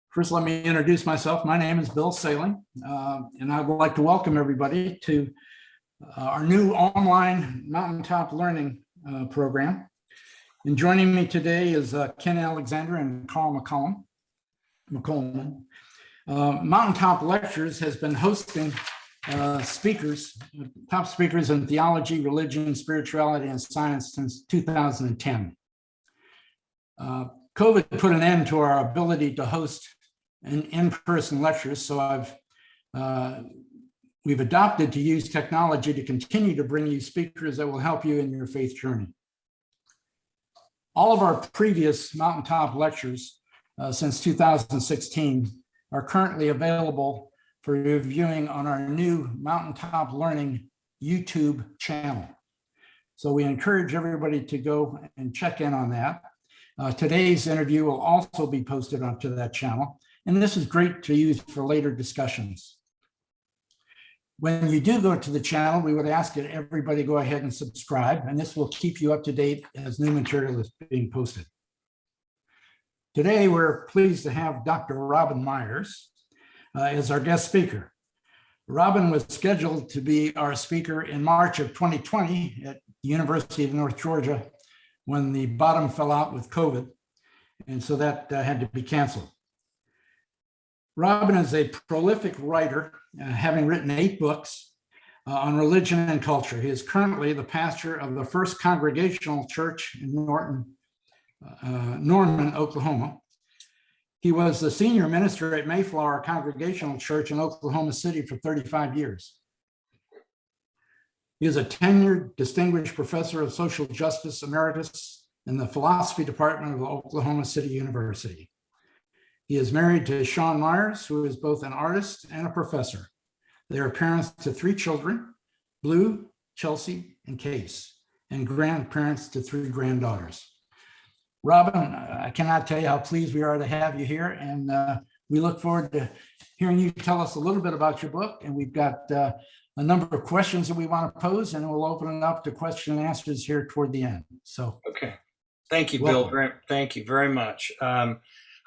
First, let me introduce myself. My name is Bill Sailing, and I'd like to welcome everybody to our new online mountaintop learning program. And joining me today is Ken Alexander and Carl McCollman. Mountaintop Lectures has been hosting top speakers in theology, religion, spirituality, and science since 2010. COVID put an end to our ability to host in-person lectures, so we've adopted to use technology to continue to bring you speakers that will help you in your faith journey. All of our previous Mountaintop Lectures since 2016 are currently available for viewing on our new Mountaintop Learning YouTube channel. So we encourage everybody to go and check in on that. Today's interview will also be posted onto that channel, and this is great to use for later discussions. When you do go to the channel, we would ask that everybody go ahead and subscribe, and this will keep you up to date as new material is being posted. Today, we're pleased to have Dr. Robin Meyers as our guest speaker. Robin was scheduled to be our speaker in March of 2020 at the University of North Georgia when the bottom fell out with COVID, and so that had to be canceled. Robin is a prolific writer, having written 8 books on religion and culture. He is currently the pastor of the First Congregational Church in Norman, Oklahoma. He was the senior minister at Mayflower Congregational Church in Oklahoma City for 35 years. He is a tenured distinguished professor of social justice emeritus in the philosophy department of Oklahoma City University. He is married to Shawn Meyers, who is both an artist and a professor. They are parents to 3 children, Blue, Chelsea, and Case, and grandparents to 3 granddaughters. Robin, I cannot tell you how pleased we are to have you here, and we look forward to hearing you tell us a little bit about your book. And we've got a number of questions that we want to pose, and we'll open it up to question and answers here toward the end. So, okay. Thank you, Bill. Thank you very much.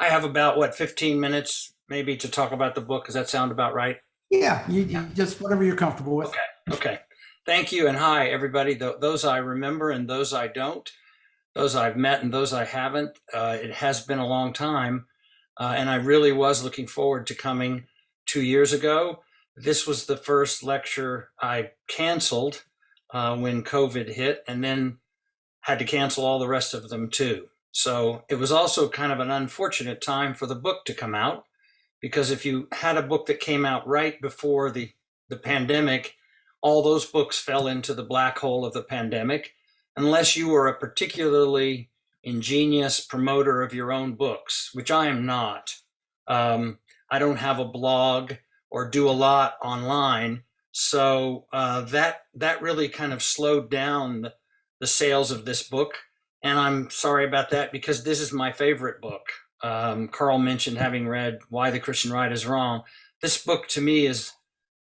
I have about, 15 minutes maybe to talk about the book. Does that sound about right? Yeah, you just whatever you're comfortable with. Okay. Thank you. And hi, everybody. Those I remember and those I don't, those I've met and those I haven't. It has been a long time. And I really was looking forward to coming 2 years ago. This was the first lecture I canceled when COVID hit, and then had to cancel all the rest of them too. So it was also kind of an unfortunate time for the book to come out, because if you had a book that came out right before the pandemic, all those books fell into the black hole of the pandemic, unless you were a particularly ingenious promoter of your own books, which I am not. I don't have a blog or do a lot online. So that really kind of slowed down the sales of this book. And I'm sorry about that, because this is my favorite book. Carl mentioned having read Why the Christian Right is Wrong. This book to me is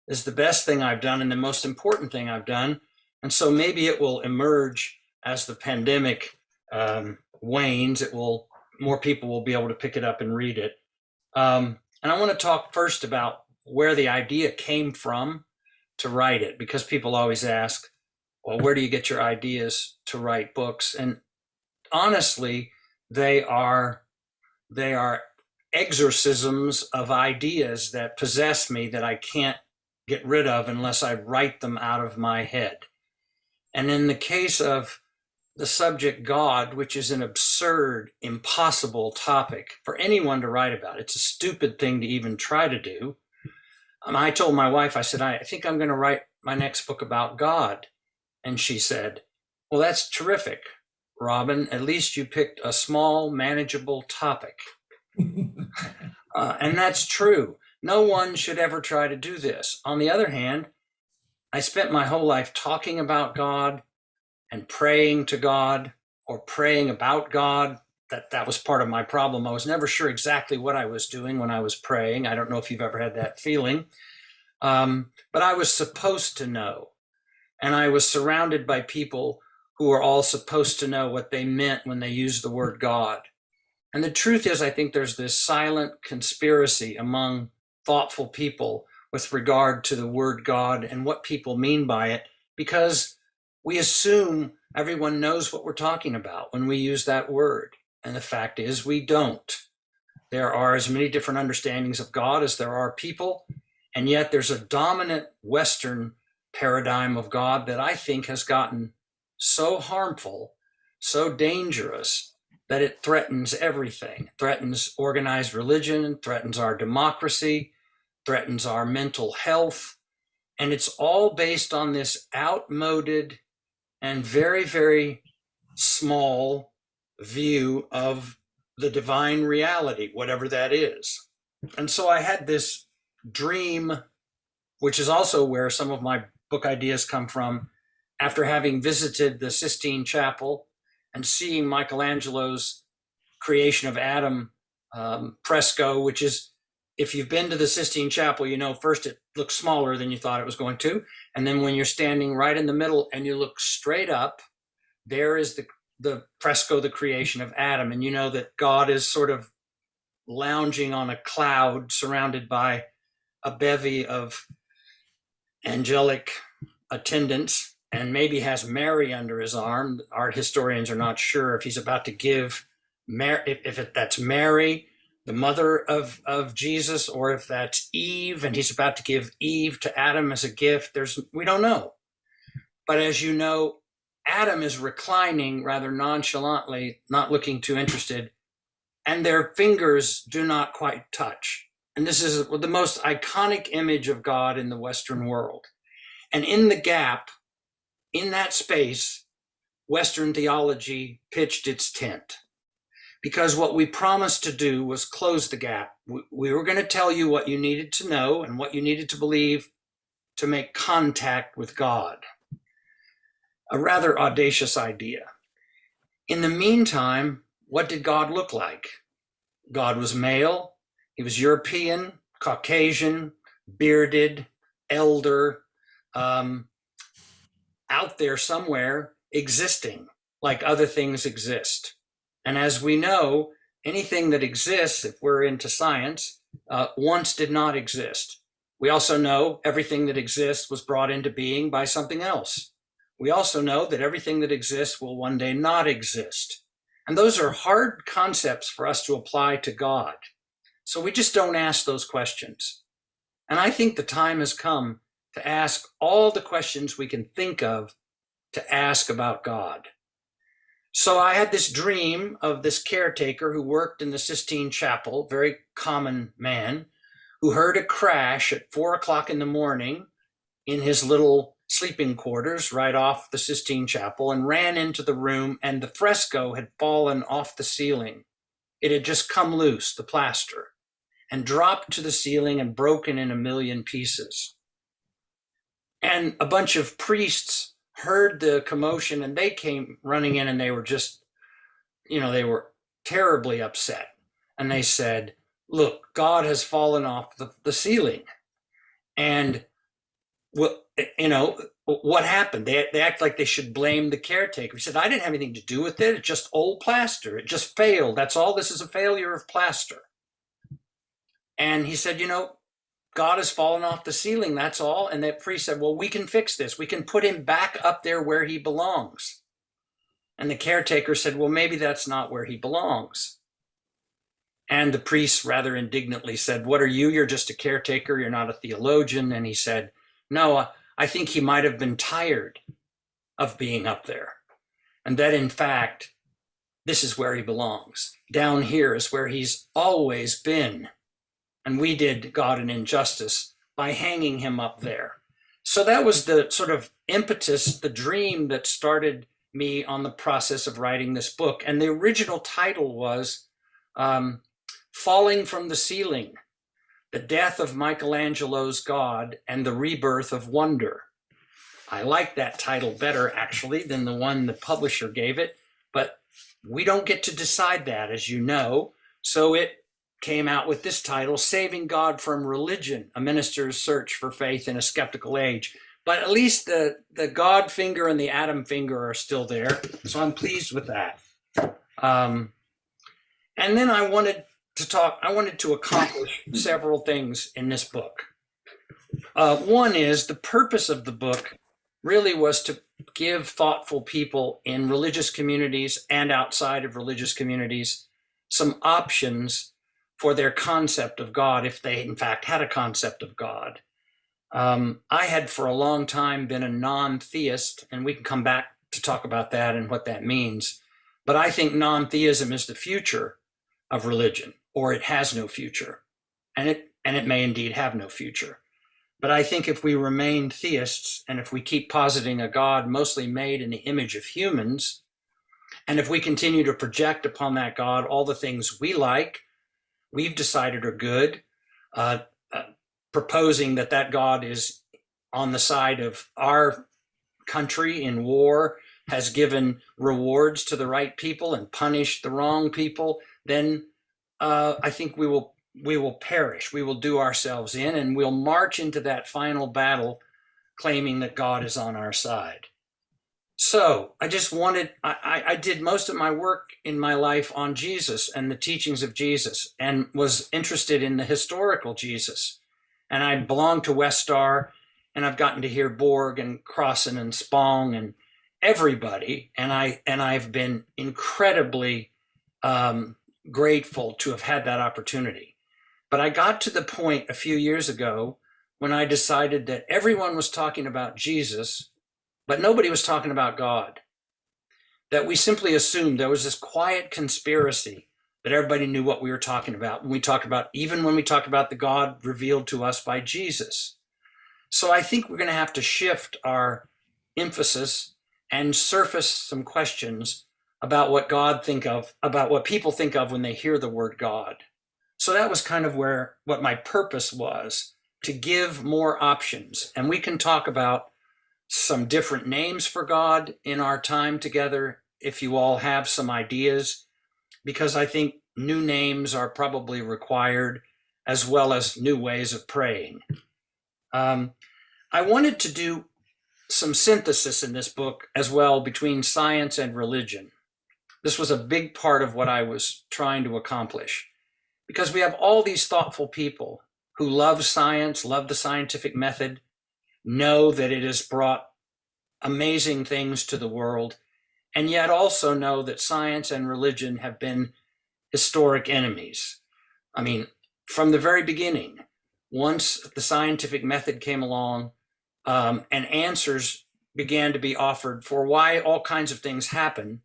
the best thing I've done and the most important thing I've done. And so maybe it will emerge as the pandemic wanes. More people will be able to pick it up and read it. And I want to talk first about where the idea came from to write it, because people always ask, well, where do you get your ideas to write books? And honestly, they are exorcisms of ideas that possess me that I can't get rid of unless I write them out of my head. And in the case of the subject God, which is an absurd, impossible topic for anyone to write about, it's a stupid thing to even try to do. I told my wife, I said, I think I'm going to write my next book about God. And she said, well, that's terrific, Robin. At least you picked a small, manageable topic. And that's true. No one should ever try to do this. On the other hand, I spent my whole life talking about God and praying to God or praying about God. That was part of my problem. I was never sure exactly what I was doing when I was praying. I don't know if you've ever had that feeling. But I was supposed to know. And I was surrounded by people who were all supposed to know what they meant when they used the word God. And the truth is, I think there's this silent conspiracy among thoughtful people with regard to the word God and what people mean by it, because we assume everyone knows what we're talking about when we use that word. And the fact is, we don't. There are as many different understandings of God as there are people, and yet there's a dominant Western paradigm of God that I think has gotten so harmful, so dangerous, that it threatens everything. It threatens organized religion, threatens our democracy, threatens our mental health, and it's all based on this outmoded and very, very small view of the divine reality, whatever that is. And so I had this dream, which is also where some of my book ideas come from, after having visited the Sistine Chapel and seeing Michelangelo's creation of Adam fresco, which is, if you've been to the Sistine Chapel, you know, first it looks smaller than you thought it was going to. And then when you're standing right in the middle and you look straight up, there is the fresco, the creation of Adam. And you know that God is sort of lounging on a cloud surrounded by a bevy of angelic attendants, and maybe has Mary under his arm. Art historians are not sure if he's about to give Mary, that's Mary, the mother of Jesus, or if that's Eve, and he's about to give Eve to Adam as a gift. We don't know. But as you know, Adam is reclining rather nonchalantly, not looking too interested, and their fingers do not quite touch. And this is the most iconic image of God in the Western world. And in the gap, in that space, Western theology pitched its tent. Because what we promised to do was close the gap. We were going to tell you what you needed to know and what you needed to believe to make contact with God. A rather audacious idea. In the meantime, what did God look like? God was male. He was European, Caucasian, bearded, elder, out there somewhere, existing like other things exist. And as we know, anything that exists, if we're into science, once did not exist. We also know everything that exists was brought into being by something else. We also know that everything that exists will one day not exist. And those are hard concepts for us to apply to God. So we just don't ask those questions. And I think the time has come to ask all the questions we can think of to ask about God. So I had this dream of this caretaker who worked in the Sistine Chapel, very common man, who heard a crash at 4 o'clock in the morning in his little sleeping quarters right off the Sistine Chapel, and ran into the room, and the fresco had fallen off the ceiling. It had just come loose, the plaster, and dropped to the ceiling and broken in a million pieces. And a bunch of priests heard the commotion, and they came running in, and they were just, they were terribly upset. And they said, look, God has fallen off the ceiling. And, what happened? They act like they should blame the caretaker. He said, I didn't have anything to do with it. It's just old plaster. It just failed. That's all. This is a failure of plaster. And he said, God has fallen off the ceiling, that's all. And that priest said, well, we can fix this. We can put him back up there where he belongs. And the caretaker said, well, maybe that's not where he belongs. And the priest rather indignantly said, what are you? You're just a caretaker. You're not a theologian. And he said, no, I think he might have been tired of being up there. And that, in fact, this is where he belongs. Down here is where he's always been. And we did God an injustice by hanging him up there. So that was the sort of impetus, the dream that started me on the process of writing this book. And the original title was Falling from the Ceiling, The Death of Michelangelo's God and the Rebirth of Wonder. I like that title better, actually, than the one the publisher gave it. But we don't get to decide that, as you know. So it came out with this title, Saving God from Religion, A Minister's Search for Faith in a Skeptical Age. But at least the God finger and the Adam finger are still there. So I'm pleased with that. And then I wanted to accomplish several things in this book. One is the purpose of the book really was to give thoughtful people in religious communities and outside of religious communities some options for their concept of God, if they in fact had a concept of God. I had for a long time been a non-theist, and we can come back to talk about that and what that means. But I think non-theism is the future of religion, or it has no future, and it may indeed have no future. But I think if we remain theists, and if we keep positing a God mostly made in the image of humans, and if we continue to project upon that God all the things we like, we've decided are good, proposing that that God is on the side of our country in war, has given rewards to the right people and punished the wrong people, then I think we will perish. We will do ourselves in, and we'll march into that final battle claiming that God is on our side. So I did most of my work in my life on Jesus and the teachings of Jesus, and was interested in the historical Jesus. And I belonged to Westar, and I've gotten to hear Borg and Crossan and Spong and everybody. And I've been incredibly grateful to have had that opportunity. But I got to the point a few years ago when I decided that everyone was talking about Jesus, but nobody was talking about God. That we simply assumed there was this quiet conspiracy that everybody knew what we were talking about when we talked about the God revealed to us by Jesus. So I think we're going to have to shift our emphasis and surface some questions about what people think of when they hear the word God. So that was kind of what my purpose was, to give more options. And we can talk about some different names for God in our time together, if you all have some ideas, because I think new names are probably required, as well as new ways of praying. I wanted to do some synthesis in this book as well between science and religion. This was a big part of what I was trying to accomplish, because we have all these thoughtful people who love science, love the scientific method, know that it has brought amazing things to the world, and yet also know that science and religion have been historic enemies. I mean, from the very beginning, once the scientific method came along, and answers began to be offered for why all kinds of things happen,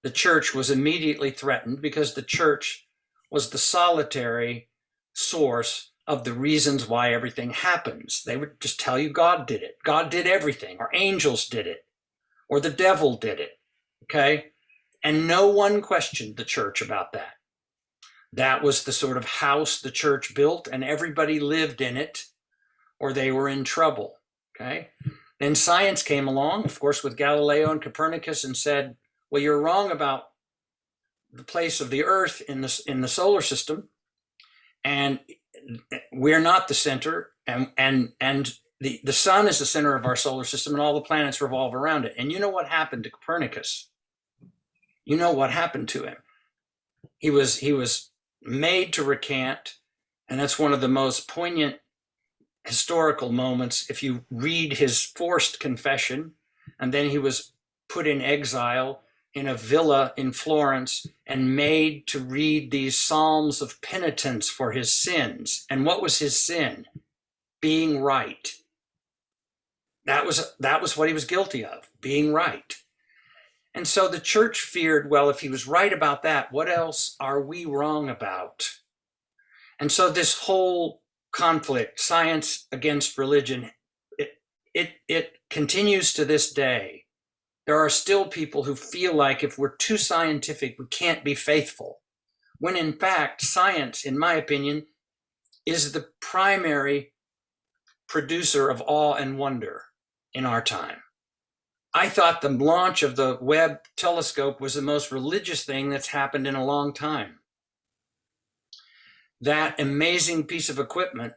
the church was immediately threatened, because the church was the solitary source of the reasons why everything happens. They would just tell you God did it. God did everything, or angels did it, or the devil did it, okay? And no one questioned the church about that. That was the sort of house the church built, and everybody lived in it, or they were in trouble, okay? Then science came along, of course, with Galileo and Copernicus, and said, well, you're wrong about the place of the Earth in the solar system, and we're not the center, and the sun is the center of our solar system, and all the planets revolve around it. And you know what happened to Copernicus? You know what happened to him? He was made to recant, and that's one of the most poignant historical moments if you read his forced confession. And then he was put in exile in a villa in Florence and made to read these psalms of penitence for his sins. And what was his sin? Being right. That was what he was guilty of, being right. And so the church feared, well, if he was right about that, what else are we wrong about? And so this whole conflict, science against religion, it continues to this day. There are still people who feel like if we're too scientific, we can't be faithful. When in fact, science, in my opinion, is the primary producer of awe and wonder in our time. I thought the launch of the Webb telescope was the most religious thing that's happened in a long time. That amazing piece of equipment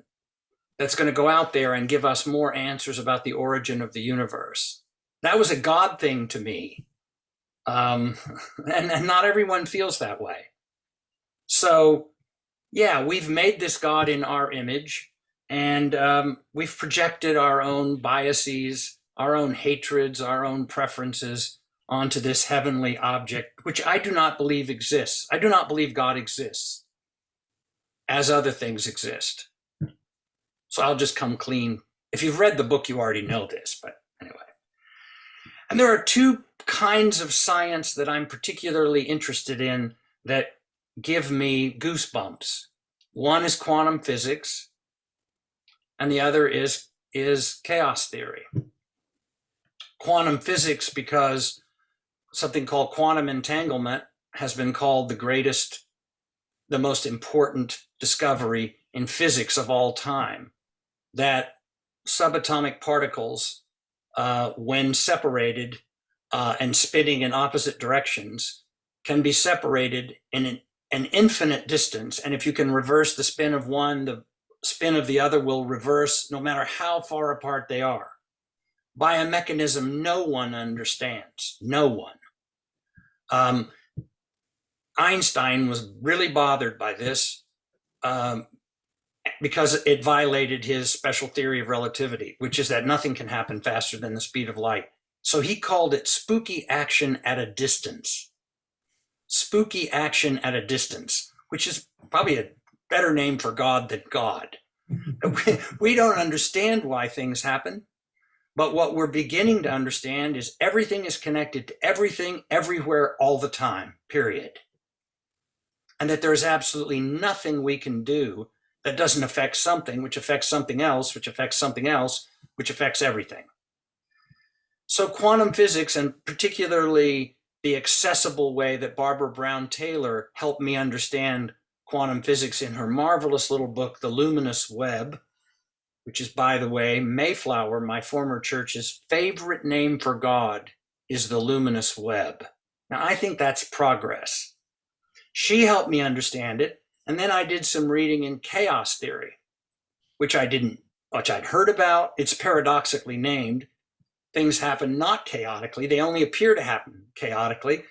that's going to go out there and give us more answers about the origin of the universe. That was a God thing to me. And not everyone feels that way. So, yeah, we've made this God in our image, and we've projected our own biases, our own hatreds, our own preferences onto this heavenly object, which I do not believe exists. I do not believe God exists as other things exist. So I'll just come clean. If you've read the book, you already know this, but anyway. And there are two kinds of science that I'm particularly interested in that give me goosebumps. One is quantum physics, and the other is chaos theory. Quantum physics, because something called quantum entanglement has been called the most important discovery in physics of all time, that subatomic particles, when separated and spinning in opposite directions, can be separated in an infinite distance. And if you can reverse the spin of one, the spin of the other will reverse no matter how far apart they are, by a mechanism no one understands. No one. Einstein was really bothered by this because it violated his special theory of relativity, which is that nothing can happen faster than the speed of light. So he called it spooky action at a distance. Spooky action at a distance, which is probably a better name for God than God. We don't understand why things happen, but what we're beginning to understand is everything is connected to everything, everywhere, all the time, period. And that there's absolutely nothing we can do that doesn't affect something, which affects something else, which affects something else, which affects everything. So quantum physics, and particularly the accessible way that Barbara Brown Taylor helped me understand quantum physics in her marvelous little book, The Luminous Web, which is, by the way, Mayflower, my former church's favorite name for God, is the Luminous Web. Now, I think that's progress. She helped me understand it, and then I did some reading in chaos theory, which I'd heard about. It's paradoxically named. Things happen not chaotically. They only appear to happen chaotically,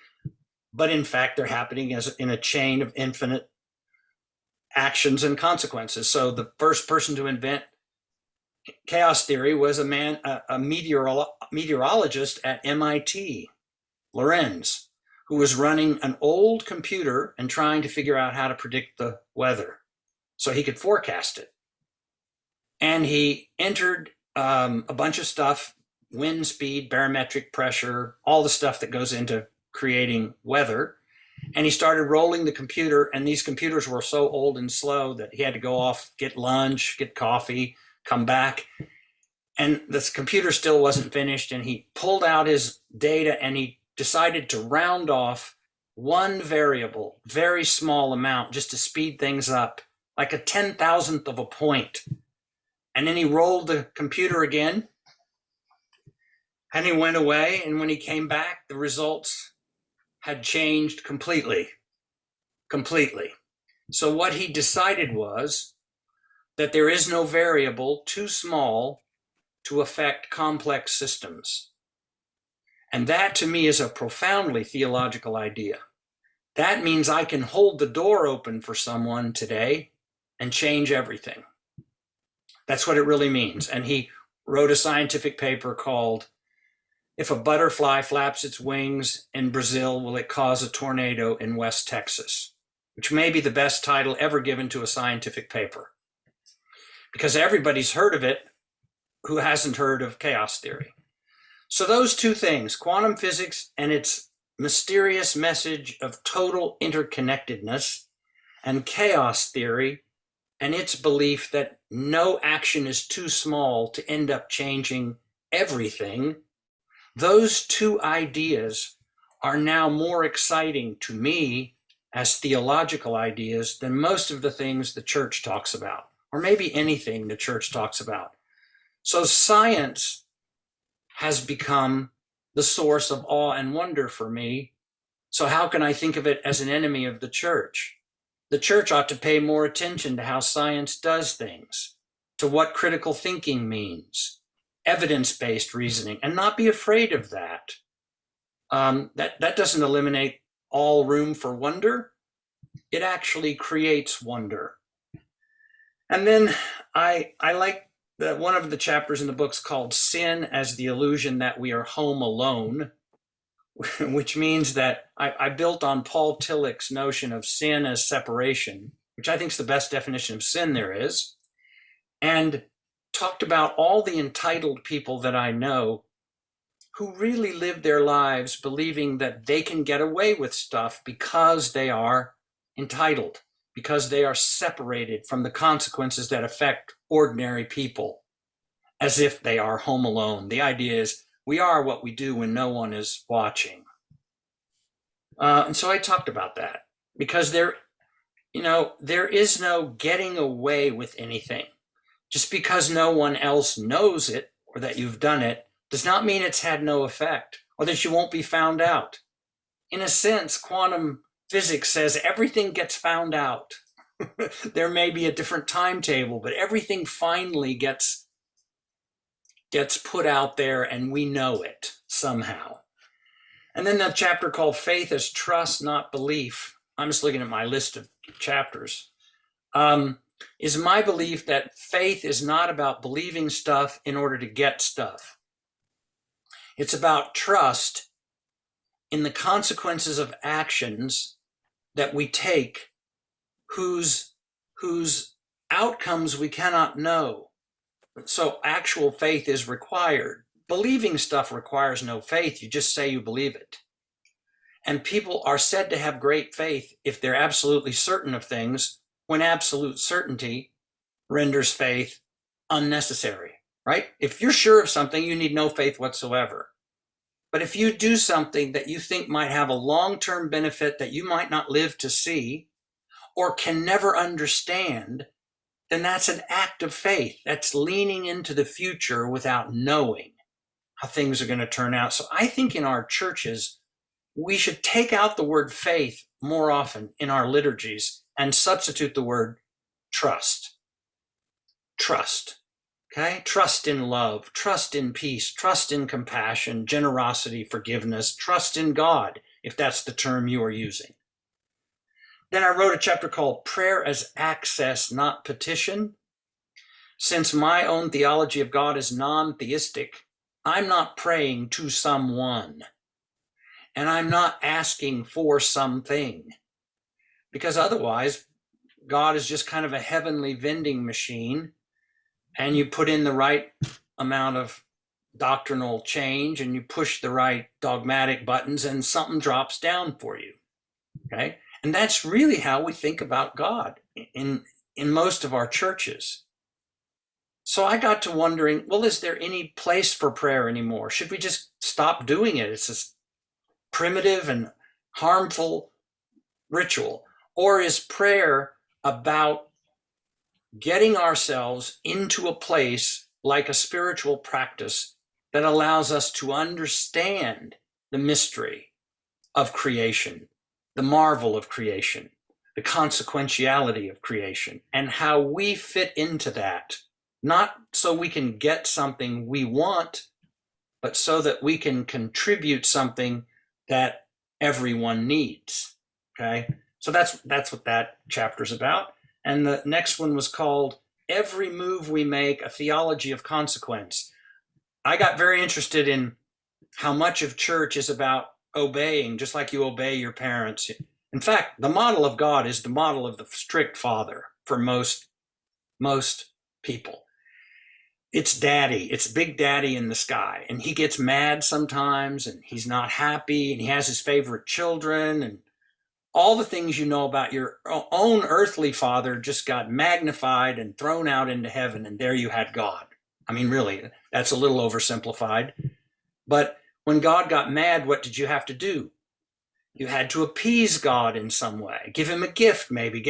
but in fact, they're happening as in a chain of infinite actions and consequences. So the first person to invent chaos theory was a meteorologist at MIT, Lorenz, who was running an old computer and trying to figure out how to predict the weather so he could forecast it. And he entered a bunch of stuff, wind speed, barometric pressure, all the stuff that goes into creating weather. And he started rolling the computer, and these computers were so old and slow that he had to go off, get lunch, get coffee, come back. And the computer still wasn't finished, and he pulled out his data and he decided to round off one variable, very small amount, just to speed things up, like a 10,000th of a point. And then he rolled the computer again, and he went away, and when he came back, the results had changed completely. So what he decided was that there is no variable too small to affect complex systems. And that, to me, is a profoundly theological idea. That means I can hold the door open for someone today and change everything. That's what it really means. And he wrote a scientific paper called "If a Butterfly Flaps Its Wings in Brazil, Will It Cause a Tornado in West Texas?" which may be the best title ever given to a scientific paper, because everybody's heard of it who hasn't heard of chaos theory. So those two things, quantum physics and its mysterious message of total interconnectedness, and chaos theory and its belief that no action is too small to end up changing everything, those two ideas are now more exciting to me as theological ideas than most of the things the church talks about, or maybe anything the church talks about. So science has become the source of awe and wonder for me. So how can I think of it as an enemy of the church? The church ought to pay more attention to how science does things, to what critical thinking means, evidence-based reasoning, and not be afraid of that. That doesn't eliminate all room for wonder, it actually creates wonder. And then I like one of the chapters in the book's called Sin as the Illusion That We Are Home Alone, which means that I built on Paul Tillich's notion of sin as separation, which I think is the best definition of sin there is, and talked about all the entitled people that I know who really live their lives believing that they can get away with stuff because they are entitled, because they are separated from the consequences that affect ordinary people, as if they are home alone. The idea is we are what we do when no one is watching. And so I talked about that because there is no getting away with anything. Just because no one else knows it or that you've done it does not mean it's had no effect or that you won't be found out. In a sense, quantum physics says everything gets found out. There may be a different timetable, but everything finally gets put out there and we know it somehow. And then that chapter called Faith as Trust, Not Belief. I'm just looking at my list of chapters. Is my belief that faith is not about believing stuff in order to get stuff. It's about trust in the consequences of actions that we take whose outcomes we cannot know. So actual faith is required. Believing stuff requires no faith. You just say you believe it. And people are said to have great faith if they're absolutely certain of things, when absolute certainty renders faith unnecessary, right? If you're sure of something, you need no faith whatsoever. But if you do something that you think might have a long-term benefit that you might not live to see or can never understand, then that's an act of faith. That's leaning into the future without knowing how things are going to turn out. So I think in our churches, we should take out the word faith more often in our liturgies and substitute the word trust. Trust, okay? Trust in love, trust in peace, trust in compassion, generosity, forgiveness, trust in God, if that's the term you are using. Then I wrote a chapter called Prayer as Access, Not Petition. Since my own theology of God is non-theistic, I'm not praying to someone, and I'm not asking for something, because otherwise God is just kind of a heavenly vending machine, and you put in the right amount of doctrinal change and you push the right dogmatic buttons and something drops down for you, okay? And that's really how we think about God in most of our churches. So I got to wondering, well, is there any place for prayer anymore? Should we just stop doing it? It's this primitive and harmful ritual. Or is prayer about getting ourselves into a place like a spiritual practice that allows us to understand the mystery of creation, the marvel of creation, the consequentiality of creation, and how we fit into that, not so we can get something we want, but so that we can contribute something that everyone needs, okay? So that's what that chapter is about. And the next one was called Every Move We Make, A Theology of Consequence. I got very interested in how much of church is about obeying, just like you obey your parents. In fact, the model of God is the model of the strict father for most people. It's daddy, it's big daddy in the sky, and he gets mad sometimes, and he's not happy, and he has his favorite children, and all the things you know about your own earthly father just got magnified and thrown out into heaven, and there you had God. I mean, really, that's a little oversimplified. But when God got mad, what did you have to do? You had to appease God in some way, give him a gift, maybe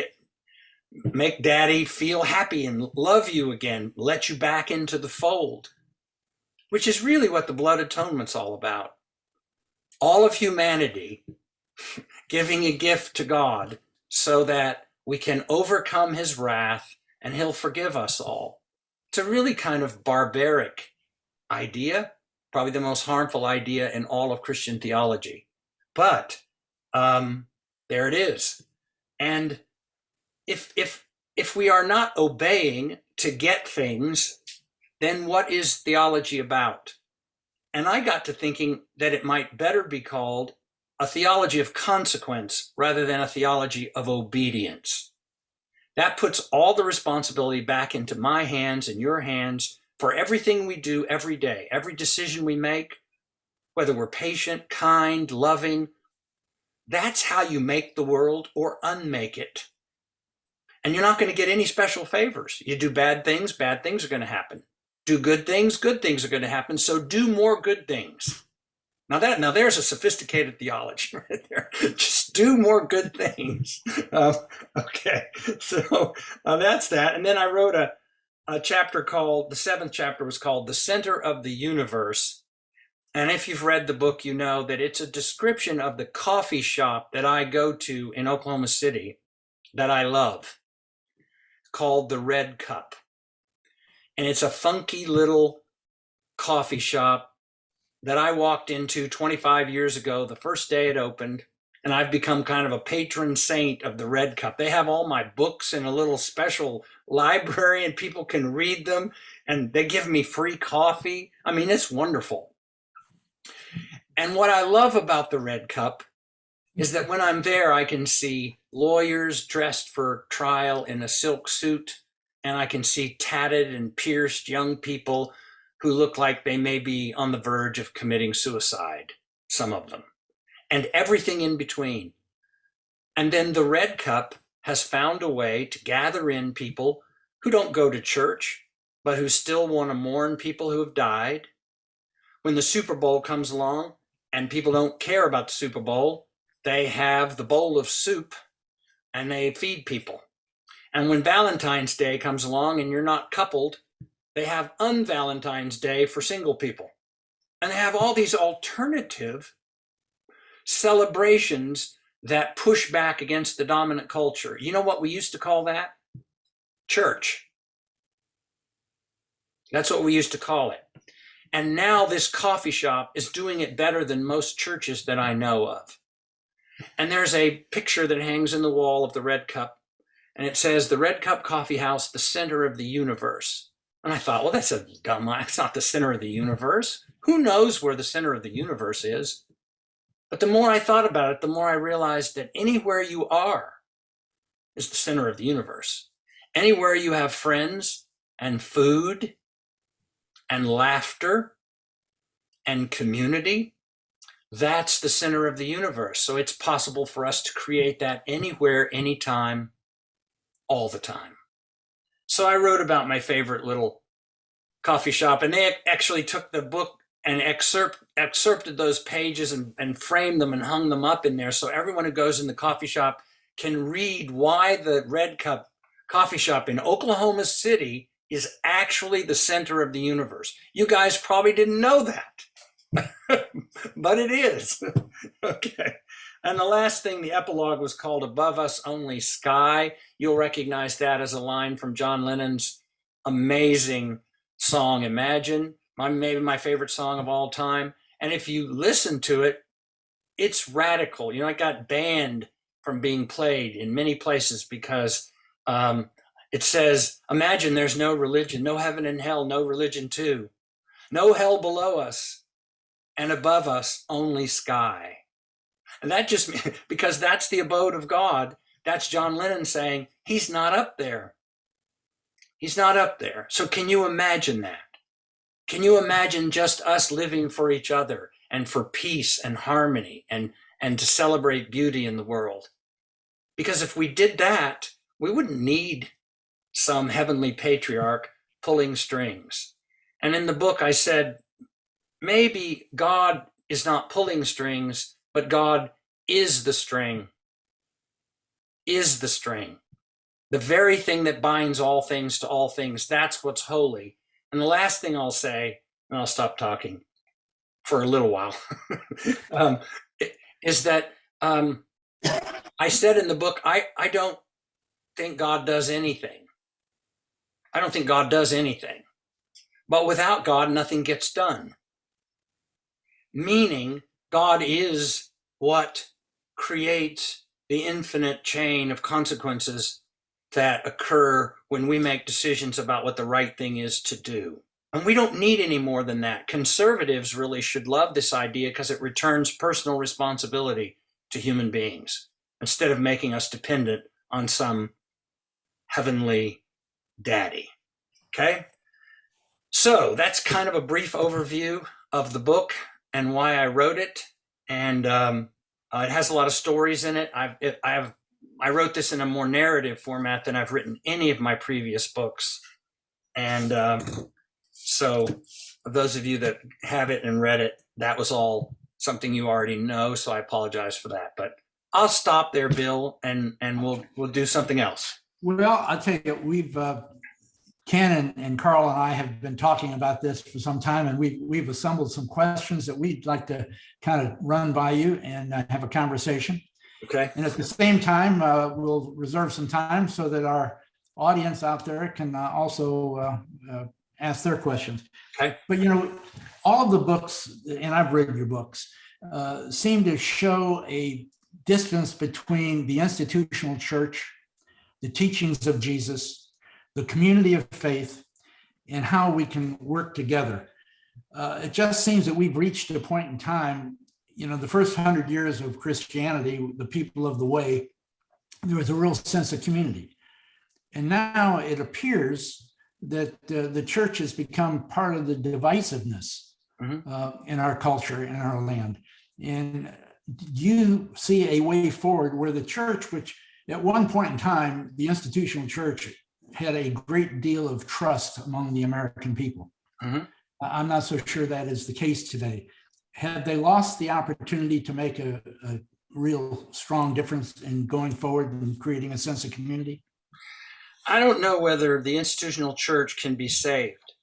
make daddy feel happy and love you again, let you back into the fold, which is really what the blood atonement's all about. All of humanity giving a gift to God so that we can overcome his wrath and he'll forgive us all. It's a really kind of barbaric idea, probably the most harmful idea in all of Christian theology. But there it is. And if we are not obeying to get things, then what is theology about? And I got to thinking that it might better be called a theology of consequence rather than a theology of obedience. That puts all the responsibility back into my hands and your hands for everything we do every day, every decision we make, whether we're patient, kind, loving. That's how you make the world or unmake it. And you're not going to get any special favors. You do bad things are going to happen. Do good things are going to happen. So do more good things. Now there's a sophisticated theology right there. Just do more good things. Okay, so that's that. And then I wrote a chapter called, the 7th chapter was called The Center of the Universe. And if you've read the book, you know that it's a description of the coffee shop that I go to in Oklahoma City that I love, called the Red Cup. And it's a funky little coffee shop that I walked into 25 years ago, the first day it opened, and I've become kind of a patron saint of the Red Cup. They have all my books in a little special library, and people can read them, and they give me free coffee. I mean, it's wonderful. And what I love about the Red Cup is that when I'm there, I can see lawyers dressed for trial in a silk suit, and I can see tatted and pierced young people who look like they may be on the verge of committing suicide, some of them, and everything in between. And then the Red Cup has found a way to gather in people who don't go to church, but who still want to mourn people who have died. When the Super Bowl comes along and people don't care about the Super Bowl, they have the bowl of soup and they feed people. And when Valentine's Day comes along and you're not coupled, they have un-Valentine's Day for single people. And they have all these alternative celebrations that push back against the dominant culture. You know what we used to call that? Church. That's what we used to call it. And now this coffee shop is doing it better than most churches that I know of. And there's a picture that hangs in the wall of the Red Cup, and it says, "The Red Cup Coffee House, the center of the universe." And I thought, well, that's a dumb, it's not the center of the universe. Who knows where the center of the universe is? But the more I thought about it, the more I realized that anywhere you are is the center of the universe. Anywhere you have friends and food and laughter and community, that's the center of the universe. So it's possible for us to create that anywhere, anytime, all the time. So I wrote about my favorite little coffee shop, and they actually took the book and excerpted those pages and framed them and hung them up in there, so everyone who goes in the coffee shop can read why the Red Cup coffee shop in Oklahoma City is actually the center of the universe. You guys probably didn't know that, but it is. Okay. And the last thing, the epilogue, was called "Above Us Only Sky." You'll recognize that as a line from John Lennon's amazing song, Imagine, maybe my favorite song of all time. And if you listen to it, it's radical. You know, it got banned from being played in many places because it says, imagine there's no religion, no heaven and hell, no religion too, no hell below us, and above us only sky. And that just, because that's the abode of God, that's John Lennon saying, he's not up there. He's not up there. So can you imagine that? Can you imagine just us living for each other and for peace and harmony and to celebrate beauty in the world? Because if we did that, we wouldn't need some heavenly patriarch pulling strings. And in the book, I said, maybe God is not pulling strings, but God is the string, is the string. The very thing that binds all things to all things, that's what's holy. And the last thing I'll say, and I'll stop talking for a little while, is that I said in the book, I don't think God does anything. I don't think God does anything. But without God, nothing gets done. Meaning, God is what creates the infinite chain of consequences that occur when we make decisions about what the right thing is to do. And we don't need any more than that. Conservatives really should love this idea because it returns personal responsibility to human beings instead of making us dependent on some heavenly daddy. Okay? So that's kind of a brief overview of the book and why I wrote it. And it has a lot of stories in it. I wrote this in a more narrative format than I've written any of my previous books. And so those of you that have it and read it, that was all something you already know. So I apologize for that. But I'll stop there, Bill, and we'll do something else. Well, I'll tell you, we've Ken and Carl and I have been talking about this for some time, and we've assembled some questions that we'd like to kind of run by you and have a conversation. Okay. And at the same time, we'll reserve some time so that our audience out there can also ask their questions. Okay. But, all of the books, and I've read your books, seem to show a distance between the institutional church, the teachings of Jesus, the community of faith, and how we can work together. It just seems that we've reached a point in time, the first 100 years of Christianity, the people of the way, there was a real sense of community. And now it appears that the church has become part of the divisiveness in our culture, in our land. And do you see a way forward where the church, which at one point in time, the institutional church had a great deal of trust among the American people. I'm not so sure that is the case today. Have they lost the opportunity to make a real strong difference in going forward and creating a sense of community? I don't know whether the institutional church can be saved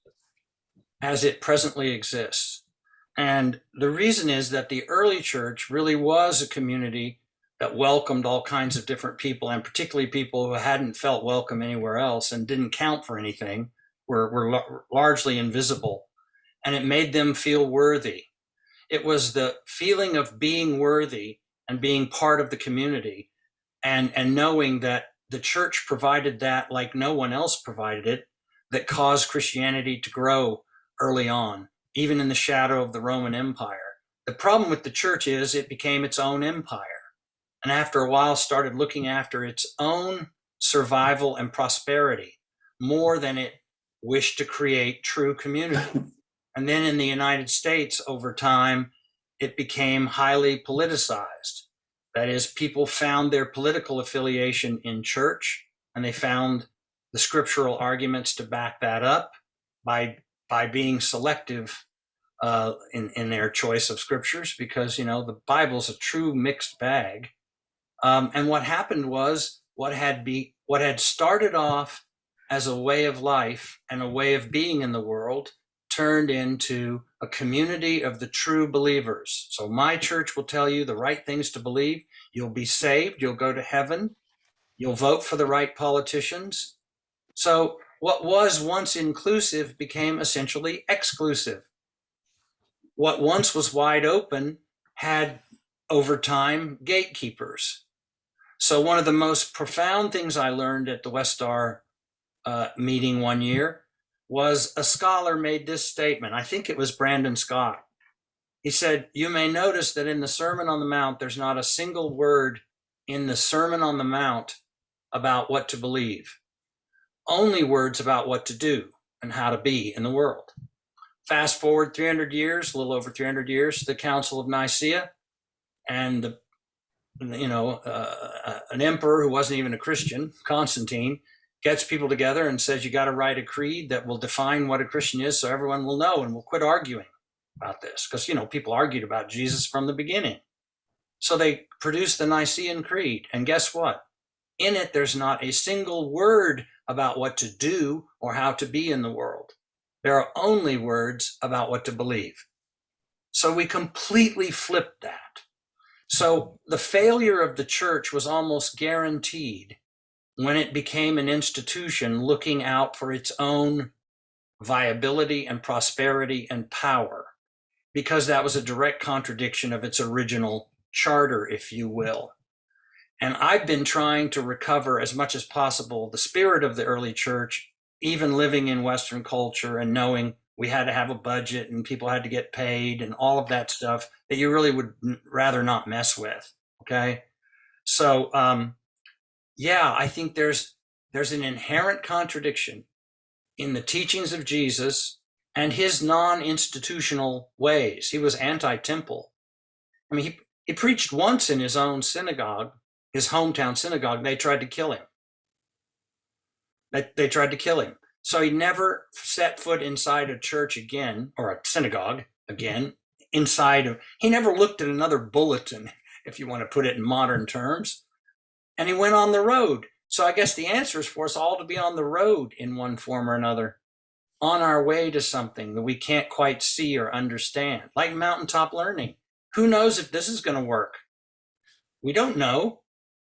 as it presently exists. And the reason is that the early church really was a community that welcomed all kinds of different people, and particularly people who hadn't felt welcome anywhere else and didn't count for anything, were largely invisible. And it made them feel worthy. It was the feeling of being worthy and being part of the community and knowing that the church provided that like no one else provided it, that caused Christianity to grow early on, even in the shadow of the Roman Empire. The problem with the church is it became its own empire. And after a while started looking after its own survival and prosperity more than it wished to create true community. And then in the United States, over time, it became highly politicized. That is, people found their political affiliation in church, and they found the scriptural arguments to back that up by being selective in their choice of scriptures, because, the Bible's a true mixed bag. And what happened was what had started off as a way of life and a way of being in the world turned into a community of the true believers. So my church will tell you the right things to believe. You'll be saved. You'll go to heaven. You'll vote for the right politicians. So what was once inclusive became essentially exclusive. What once was wide open had, over time, gatekeepers. So one of the most profound things I learned at the Westar meeting one year was a scholar made this statement. I think it was Brandon Scott. He said, "You may notice that in the Sermon on the Mount, there's not a single word in the Sermon on the Mount about what to believe, only words about what to do and how to be in the world." Fast forward 300 years, a little over 300 years, the Council of Nicaea, and an emperor who wasn't even a Christian, Constantine, gets people together and says, you got to write a creed that will define what a Christian is so everyone will know, and we'll quit arguing about this. Because, people argued about Jesus from the beginning. So they produced the Nicene Creed. And guess what? In it, there's not a single word about what to do or how to be in the world. There are only words about what to believe. So we completely flipped that. So the failure of the church was almost guaranteed when it became an institution looking out for its own viability and prosperity and power, because that was a direct contradiction of its original charter, if you will. And I've been trying to recover as much as possible the spirit of the early church, even living in Western culture and knowing we had to have a budget and people had to get paid and all of that stuff that you really would rather not mess with. Okay. So, yeah, I think there's an inherent contradiction in the teachings of Jesus and his non-institutional ways. He was anti-temple. I mean, he preached once in his own synagogue, his hometown synagogue. They tried to kill him. They tried to kill him. So he never set foot inside a church again, or a synagogue again, he never looked at another bulletin, if you want to put it in modern terms. And he went on the road. So I guess the answer is for us all to be on the road in one form or another, on our way to something that we can't quite see or understand, like mountaintop learning. Who knows if this is going to work? We don't know,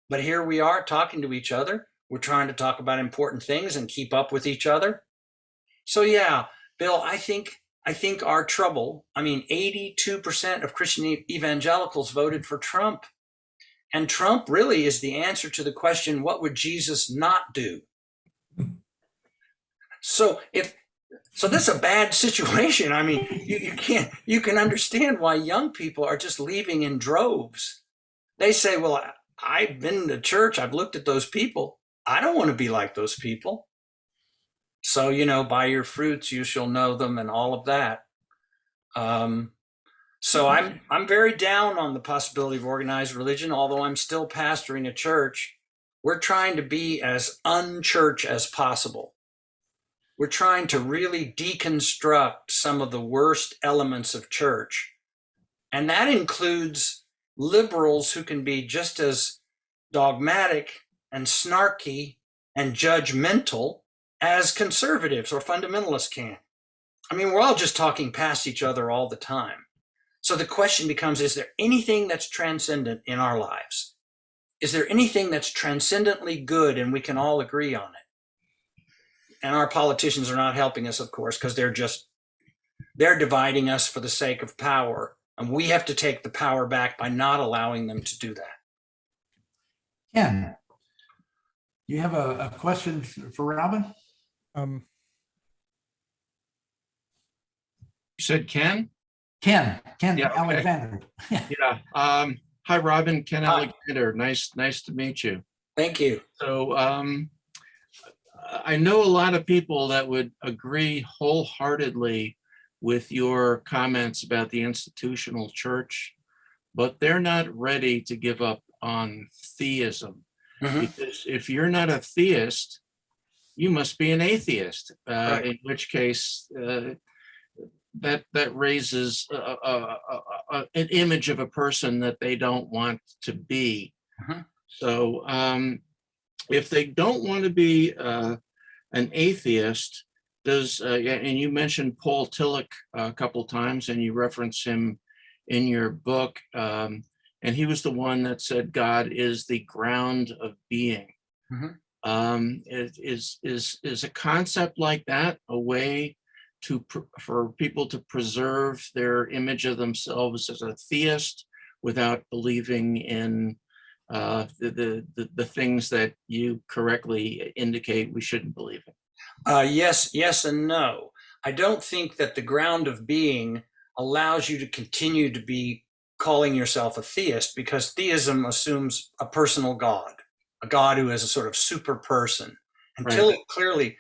but here we are talking to each other. We're trying to talk about important things and keep up with each other. So yeah, Bill, I think our trouble, 82% of Christian evangelicals voted for Trump. And Trump really is the answer to the question, what would Jesus not do? So this is a bad situation. I mean, you can understand why young people are just leaving in droves. They say, well, I've been to church, I've looked at those people. I don't want to be like those people. So, by your fruits you shall know them and all of that. So I'm very down on the possibility of organized religion, although I'm still pastoring a church. We're trying to be as unchurch as possible. We're trying to really deconstruct some of the worst elements of church. And that includes liberals who can be just as dogmatic and snarky and judgmental as conservatives or fundamentalists can. We're all just talking past each other all the time. So the question becomes, is there anything that's transcendent in our lives? Is there anything that's transcendently good and we can all agree on it? And our politicians are not helping us, of course, because they're dividing us for the sake of power. And we have to take the power back by not allowing them to do that. Ken, you have a question for Robin? You said Ken? Ken Yeah, okay. Alexander. Yeah. Hi, Robin. Ken Alexander. Nice to meet you. Thank you. So I know a lot of people that would agree wholeheartedly with your comments about the institutional church, but they're not ready to give up on theism. Mm-hmm. Because if you're not a theist, you must be an atheist, right. In which case that raises an image of a person that they don't want to be. Uh-huh. So if they don't want to be an atheist, and you mentioned Paul Tillich a couple times, and you reference him in your book, and he was the one that said God is the ground of being. Mm-hmm. Is a concept like that a way for people to preserve their image of themselves as a theist without believing in the things that you correctly indicate we shouldn't believe in? Yes and no. I don't think that the ground of being allows you to continue to be calling yourself a theist, because theism assumes a personal God, a God who is a sort of super person. Until it clearly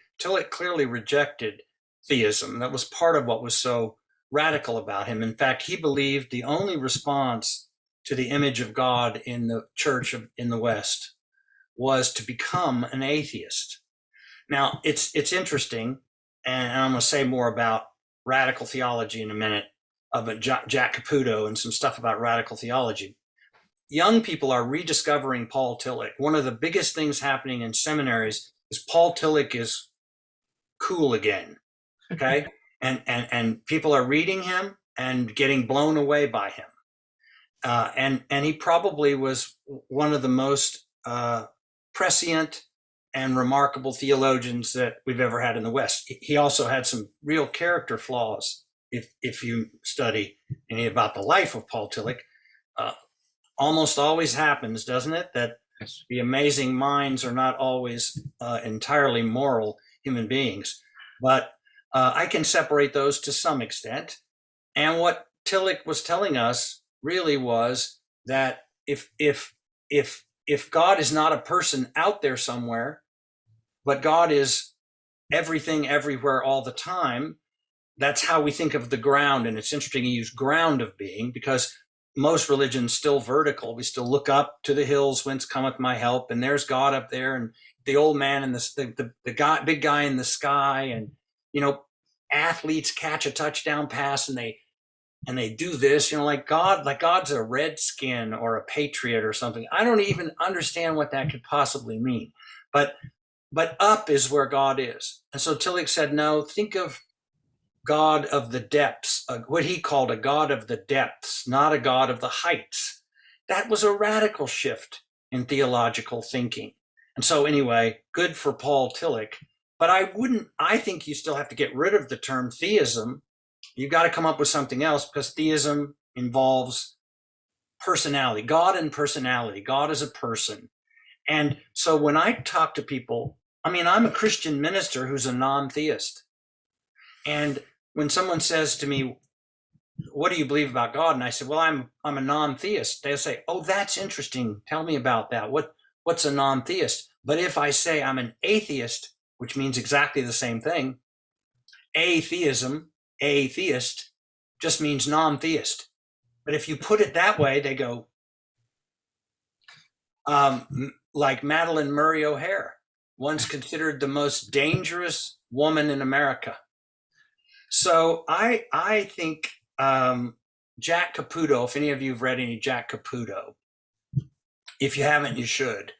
rejected theism. That was part of what was so radical about him. In fact, he believed the only response to the image of God in the church in the West was to become an atheist. Now, it's interesting, and I'm going to say more about radical theology in a minute, but Jack Caputo and some stuff about radical theology. Young people are rediscovering Paul Tillich. One of the biggest things happening in seminaries is Paul Tillich is cool again. Okay. and people are reading him and getting blown away by him. And he probably was one of the most prescient and remarkable theologians that we've ever had in the West. He also had some real character flaws. If you study any about the life of Paul Tillich, almost always happens, doesn't it, that Yes. The amazing minds are not always entirely moral human beings, but I can separate those to some extent. And what Tillich was telling us really was that if God is not a person out there somewhere, but God is everything, everywhere, all the time, that's how we think of the ground. And it's interesting you use ground of being, because most religions still vertical. We still look up to the hills whence cometh my help, and there's God up there, and the old man and the guy, big guy in the sky, and athletes catch a touchdown pass and they do this, like God's a redskin or a patriot or something. I don't even understand what that could possibly mean. But up is where God is. And so Tillich said, no, think of God of the depths, what he called a God of the depths, not a God of the heights. That was a radical shift in theological thinking. And so anyway, good for Paul Tillich. But I think you still have to get rid of the term theism. You've got to come up with something else, because theism involves personality, God and personality. God is a person. And so when I talk to people, I'm a Christian minister who's a non-theist. And when someone says to me, what do you believe about God? And I said, well, I'm a non-theist. They'll say, oh, that's interesting. Tell me about that. What's a non-theist? But if I say I'm an atheist, which means exactly the same thing, atheism, atheist, just means non-theist. But if you put it that way, they go, like Madalyn Murray O'Hair, once considered the most dangerous woman in America. So I think Jack Caputo, if any of you have read any Jack Caputo, if you haven't, you should,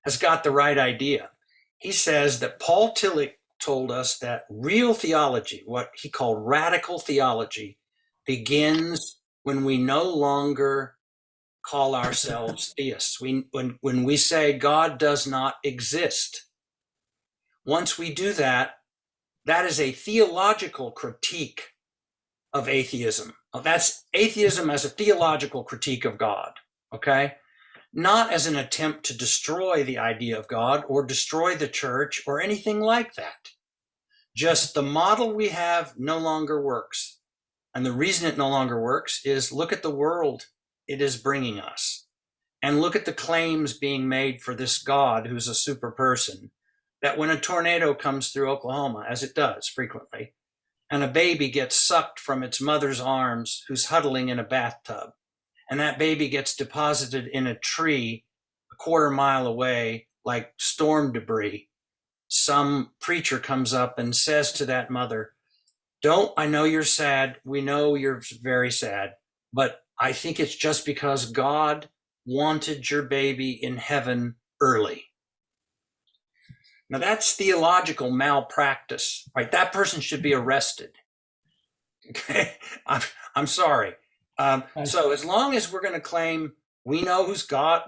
has got the right idea. He says that Paul Tillich told us that real theology, what he called radical theology, begins when we no longer call ourselves theists. When we say God does not exist. Once we do that, that is a theological critique of atheism. That's atheism as a theological critique of God, okay? Not as an attempt to destroy the idea of God or destroy the church or anything like that. Just the model we have no longer works. And the reason it no longer works is look at the world it is bringing us. And look at the claims being made for this God who's a super person, that when a tornado comes through Oklahoma, as it does frequently, and a baby gets sucked from its mother's arms who's huddling in a bathtub, and that baby gets deposited in a tree a quarter mile away like storm debris, some preacher comes up and says to that mother, I know you're sad. We know you're very sad, but I think it's just because God wanted your baby in heaven early. Now that's theological malpractice, right? That person should be arrested. Okay, I'm sorry. So as long as we're going to claim we know who's God,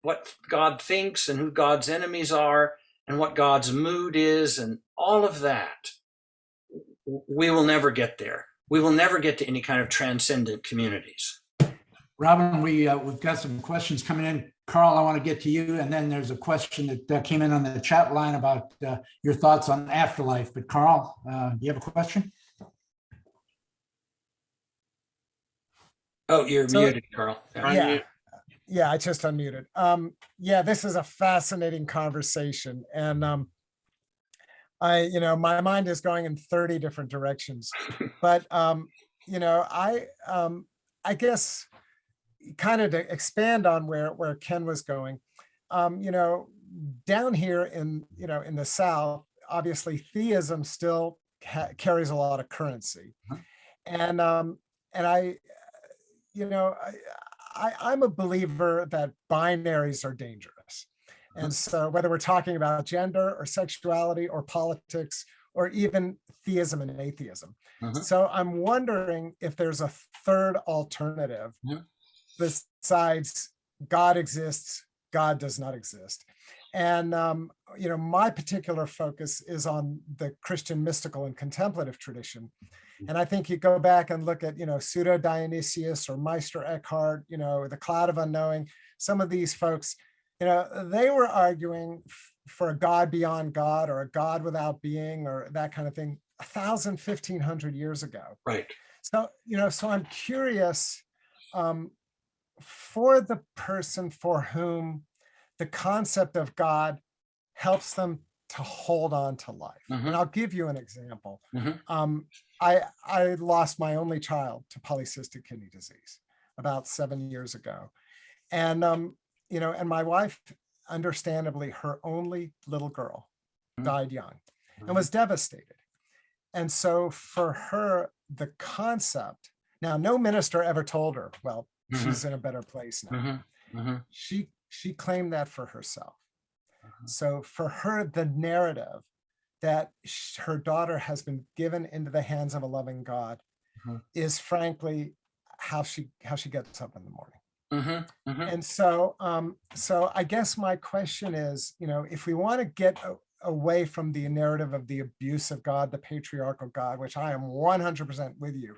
what God thinks and who God's enemies are and what God's mood is and all of that, we will never get there. We will never get to any kind of transcendent communities. Robin, we've got some questions coming in. Carl, I want to get to you. And then there's a question that came in on the chat line about your thoughts on Afterlife. But Carl, do you have a question? Oh, you're muted, Carl. Yeah, I just unmuted. Yeah, this is a fascinating conversation. And my mind is going in 30 different directions. But I guess kind of to expand on where Ken was going, down here in the South, obviously theism still carries a lot of currency. And I'm a believer that binaries are dangerous. And so whether we're talking about gender or sexuality or politics or even theism and atheism. So I'm wondering if there's a third alternative besides God exists, God does not exist. And, my particular focus is on the Christian mystical and contemplative tradition. And I think you go back and look at, Pseudo Dionysius or Meister Eckhart, the Cloud of Unknowing, some of these folks, they were arguing for a God beyond God, or a God without being, or that kind of thing, 1,000, 1,500 years ago. Right. So, so I'm curious, for the person for whom the concept of God helps them to hold on to life. Mhm. And I'll give you an example. Mhm. I lost my only child to polycystic kidney disease about 7 years ago. And, and my wife, understandably, her only little girl died young and was devastated. And so for her, the concept, now no minister ever told her, well, she's in a better place now. She claimed that for herself. So for her, the narrative that her daughter has been given into the hands of a loving God is frankly how she gets up in the morning. And so, so I guess my question is, if we want to get away from the narrative of the abuse of God, the patriarchal God, which I am 100% with you,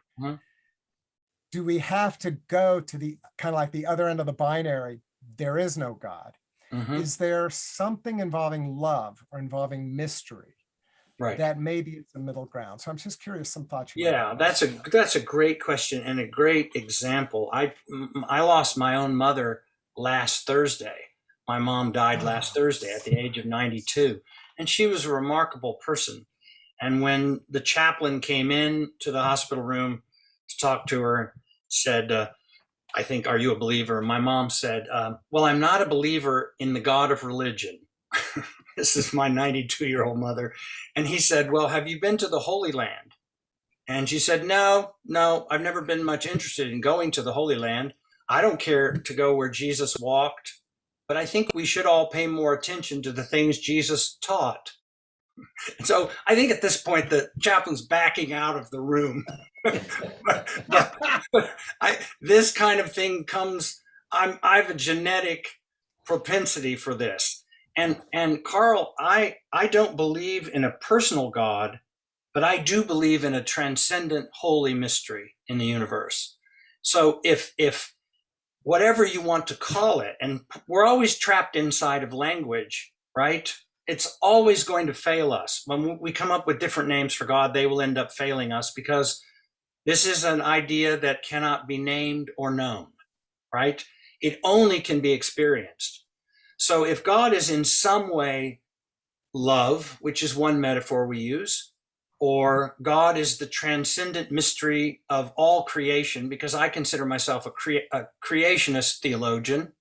do we have to go to the kind of like the other end of the binary? There is no God. Is there something involving love or involving mystery? Right. That maybe it's a middle ground. So I'm just curious, some thoughts you Yeah, might have. that's a great question and a great example. I lost my own mother last Thursday. My mom died last Thursday at the age of 92, and she was a remarkable person. And when the chaplain came in to the hospital room to talk to her, said, I think, "Are you a believer?" My mom said, "Well, I'm not a believer in the God of religion." This is my 92-year-old mother. And he said, "Well, have you been to the Holy Land?" And she said, no, I've never been much interested in going to the Holy Land. I don't care to go where Jesus walked, but I think we should all pay more attention to the things Jesus taught. So I think at this point, the chaplain's backing out of the room. but this kind of thing comes, I have a genetic propensity for this. And Carl, I don't believe in a personal God, but I do believe in a transcendent holy mystery in the universe. So if whatever you want to call it, and we're always trapped inside of language, right? It's always going to fail us. When we come up with different names for God, they will end up failing us because this is an idea that cannot be named or known, right? It only can be experienced. So if God is in some way love, which is one metaphor we use, or God is the transcendent mystery of all creation, because I consider myself a creationist theologian.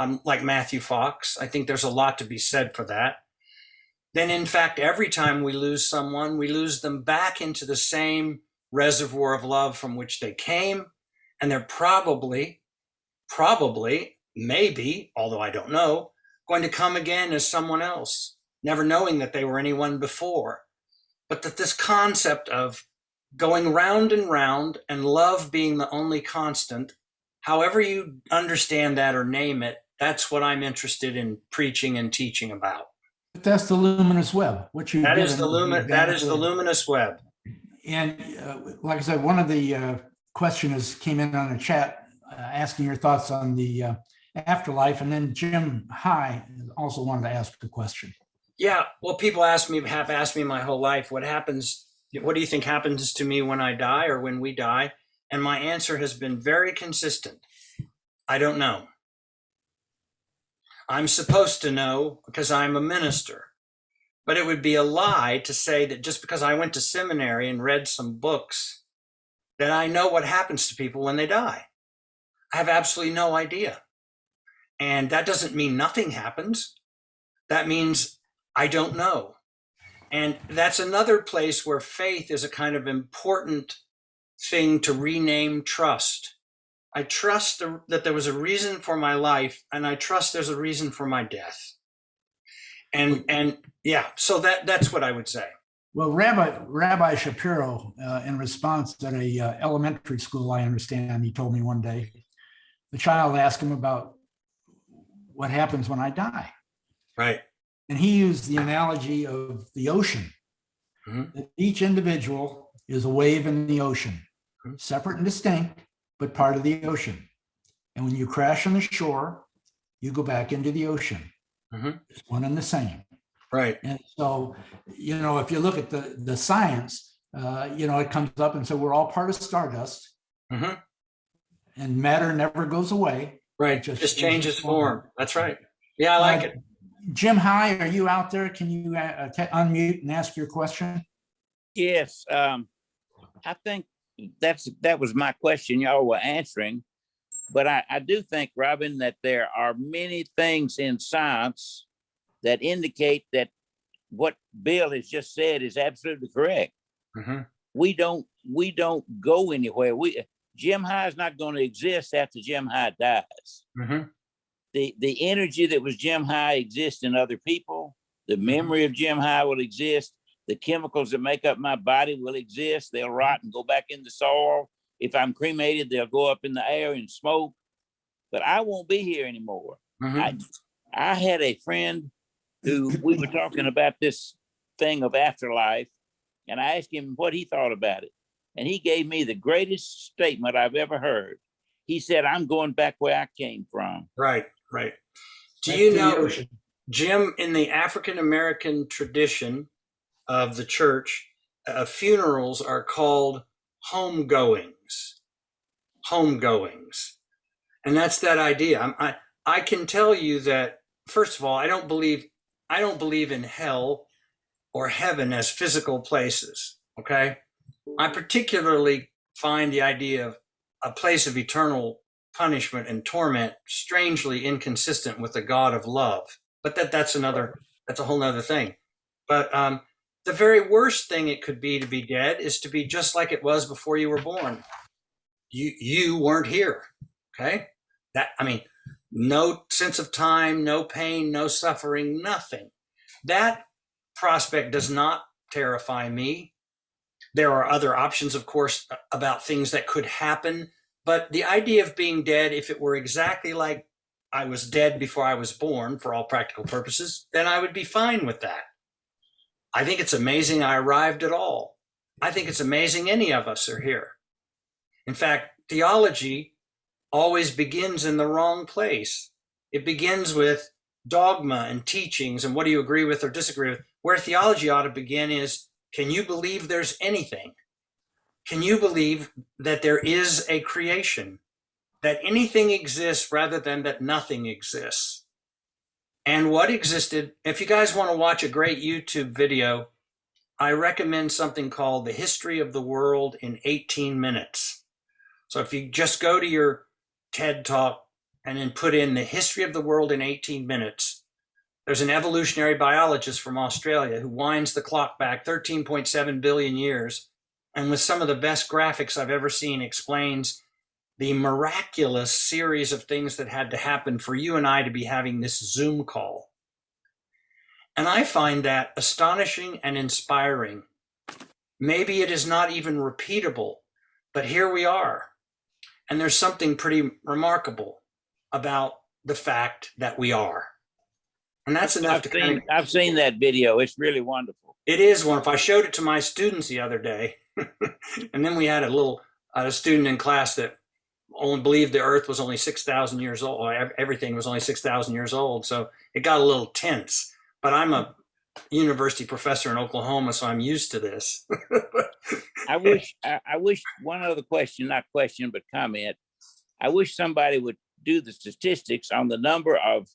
I'm like Matthew Fox. I think there's a lot to be said for that. Then in fact, every time we lose someone, we lose them back into the same reservoir of love from which they came. And they're probably, maybe, although I don't know, going to come again as someone else, never knowing that they were anyone before. But that this concept of going round and round and love being the only constant, however you understand that or name it, that's what I'm interested in preaching and teaching about. That's the luminous web. That is the luminous web. And like I said, one of the questioners came in on the chat asking your thoughts on the afterlife, and then Jim High also wanted to ask the question. Yeah, well, people have asked me my whole life, what do you think happens to me when I die or when we die? And my answer has been very consistent. I don't know. I'm supposed to know because I'm a minister. But it would be a lie to say that just because I went to seminary and read some books, that I know what happens to people when they die. I have absolutely no idea. And that doesn't mean nothing happens. That means I don't know. And that's another place where faith is a kind of important thing to rename trust. I trust that there was a reason for my life, and I trust there's a reason for my death. And yeah, so that's what I would say. Well, Rabbi Shapiro, in response at a elementary school, I understand, he told me one day, the child asked him about what happens when I die. Right. And he used the analogy of the ocean. That each individual is a wave in the ocean, separate and distinct, but part of the ocean. And when you crash on the shore, you go back into the ocean. It's one and the same. Right. And so, if you look at the science, it comes up and so we're all part of stardust, and matter never goes away. Right. Just changes form. That's right. Yeah, I like it. Jim High, are you out there? Can you unmute and ask your question? Yes, I think that was my question y'all were answering, but I do think, Robin, that there are many things in science that indicate that what Bill has just said is absolutely correct. We don't go anywhere. Jim High is not going to exist after Jim High dies. The energy that was Jim High exists in other people. The memory of Jim High will exist. The chemicals that make up my body will exist. They'll rot and go back in the soil. If I'm cremated, they'll go up in the air and smoke. But I won't be here anymore. I had a friend who we were talking about this thing of afterlife, and I asked him what he thought about it. And he gave me the greatest statement I've ever heard. He said, I'm going back where I came from. Right, right. Do you know, Jim, in the African-American tradition of the church, funerals are called homegoings. Homegoings. And that's that idea. I can tell you that, first of all, I don't believe in hell or heaven as physical places. Okay. I particularly find the idea of a place of eternal punishment and torment strangely inconsistent with the God of love. But that's a whole nother thing. But the very worst thing it could be to be dead is to be just like it was before you were born. You weren't here. Okay. No sense of time, no pain, no suffering, nothing. That prospect does not terrify me. There are other options, of course, about things that could happen. But the idea of being dead, if it were exactly like I was dead before I was born, for all practical purposes, then I would be fine with that. I think it's amazing I arrived at all. I think it's amazing any of us are here. In fact, theology always begins in the wrong place. It begins with dogma and teachings and what do you agree with or disagree with. Where theology ought to begin is, can you believe there's anything? Can you believe that there is a creation? That anything exists rather than that nothing exists? And what existed, if you guys want to watch a great YouTube video, I recommend something called The History of the World in 18 Minutes. So if you just go to your TED Talk and then put in The History of the World in 18 Minutes, there's an evolutionary biologist from Australia who winds the clock back 13.7 billion years, and with some of the best graphics I've ever seen, explains the miraculous series of things that had to happen for you and I to be having this Zoom call. And I find that astonishing and inspiring. Maybe it is not even repeatable, but here we are. And there's something pretty remarkable about the fact that we are. And that's enough I've seen that video. It's really wonderful. It is wonderful. I showed it to my students the other day. And then we had a student in class that only believed the earth was only 6,000 years old. Everything was only 6,000 years old. So it got a little tense, but I'm a university professor in Oklahoma, so I'm used to this. I wish one other question, not question, but comment. I wish somebody would do the statistics on the number of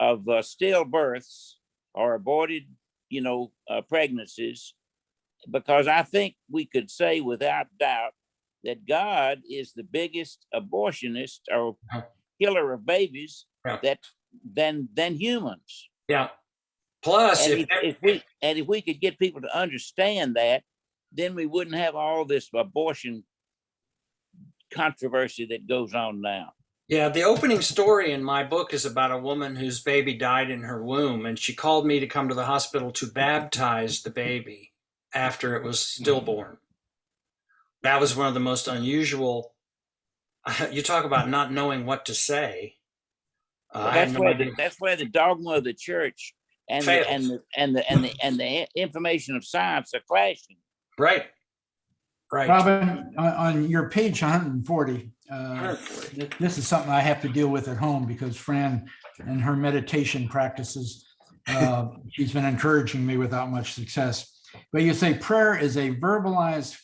stillbirths or aborted, pregnancies, because I think we could say without doubt that God is the biggest abortionist or killer of babies than humans. Yeah. Plus, if we could get people to understand that, then we wouldn't have all this abortion controversy that goes on now. Yeah, the opening story in my book is about a woman whose baby died in her womb, and she called me to come to the hospital to baptize the baby after it was stillborn. That was one of the most unusual. You talk about not knowing what to say. That's where the dogma of the church and the information of science are clashing. Right. Right. Robin, on your page 140, This is something I have to deal with at home because Fran and her meditation practices, she's been encouraging me without much success. But you say prayer is a verbalized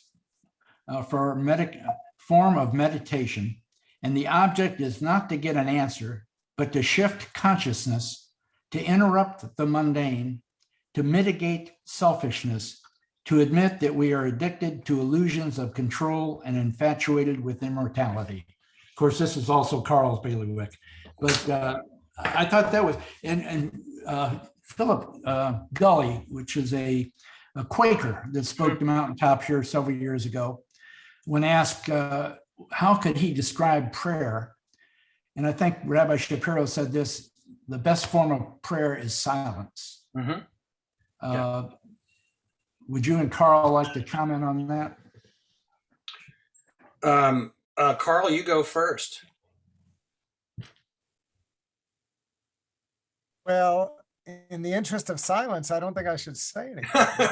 form of meditation, and the object is not to get an answer, but to shift consciousness, to interrupt the mundane, to mitigate selfishness, to admit that we are addicted to illusions of control and infatuated with immortality. Of course, this is also Carl's bailiwick, but I thought that was, and Philip Gully, which is a Quaker that spoke to Mountaintop here several years ago, when asked how could he describe prayer, and I think Rabbi Shapiro said this: the best form of prayer is silence. Mm-hmm. Yeah. Would you and Carl like to comment on that? Carl, you go first. Well, in the interest of silence, I don't think I should say anything.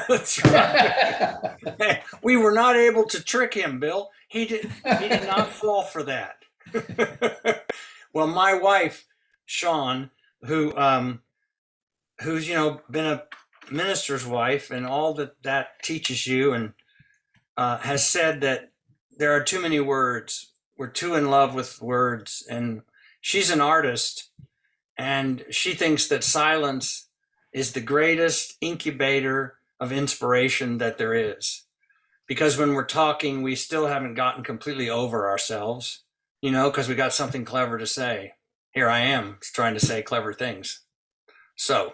That's right. We were not able to trick him, Bill. He did not fall for that. Well, my wife, Sean, who's been a minister's wife and all that teaches you, and has said that there are too many words. We're too in love with words, and she's an artist, and she thinks that silence is the greatest incubator of inspiration that there is. Because when we're talking, we still haven't gotten completely over ourselves, because we got something clever to say. Here I am trying to say clever things. So.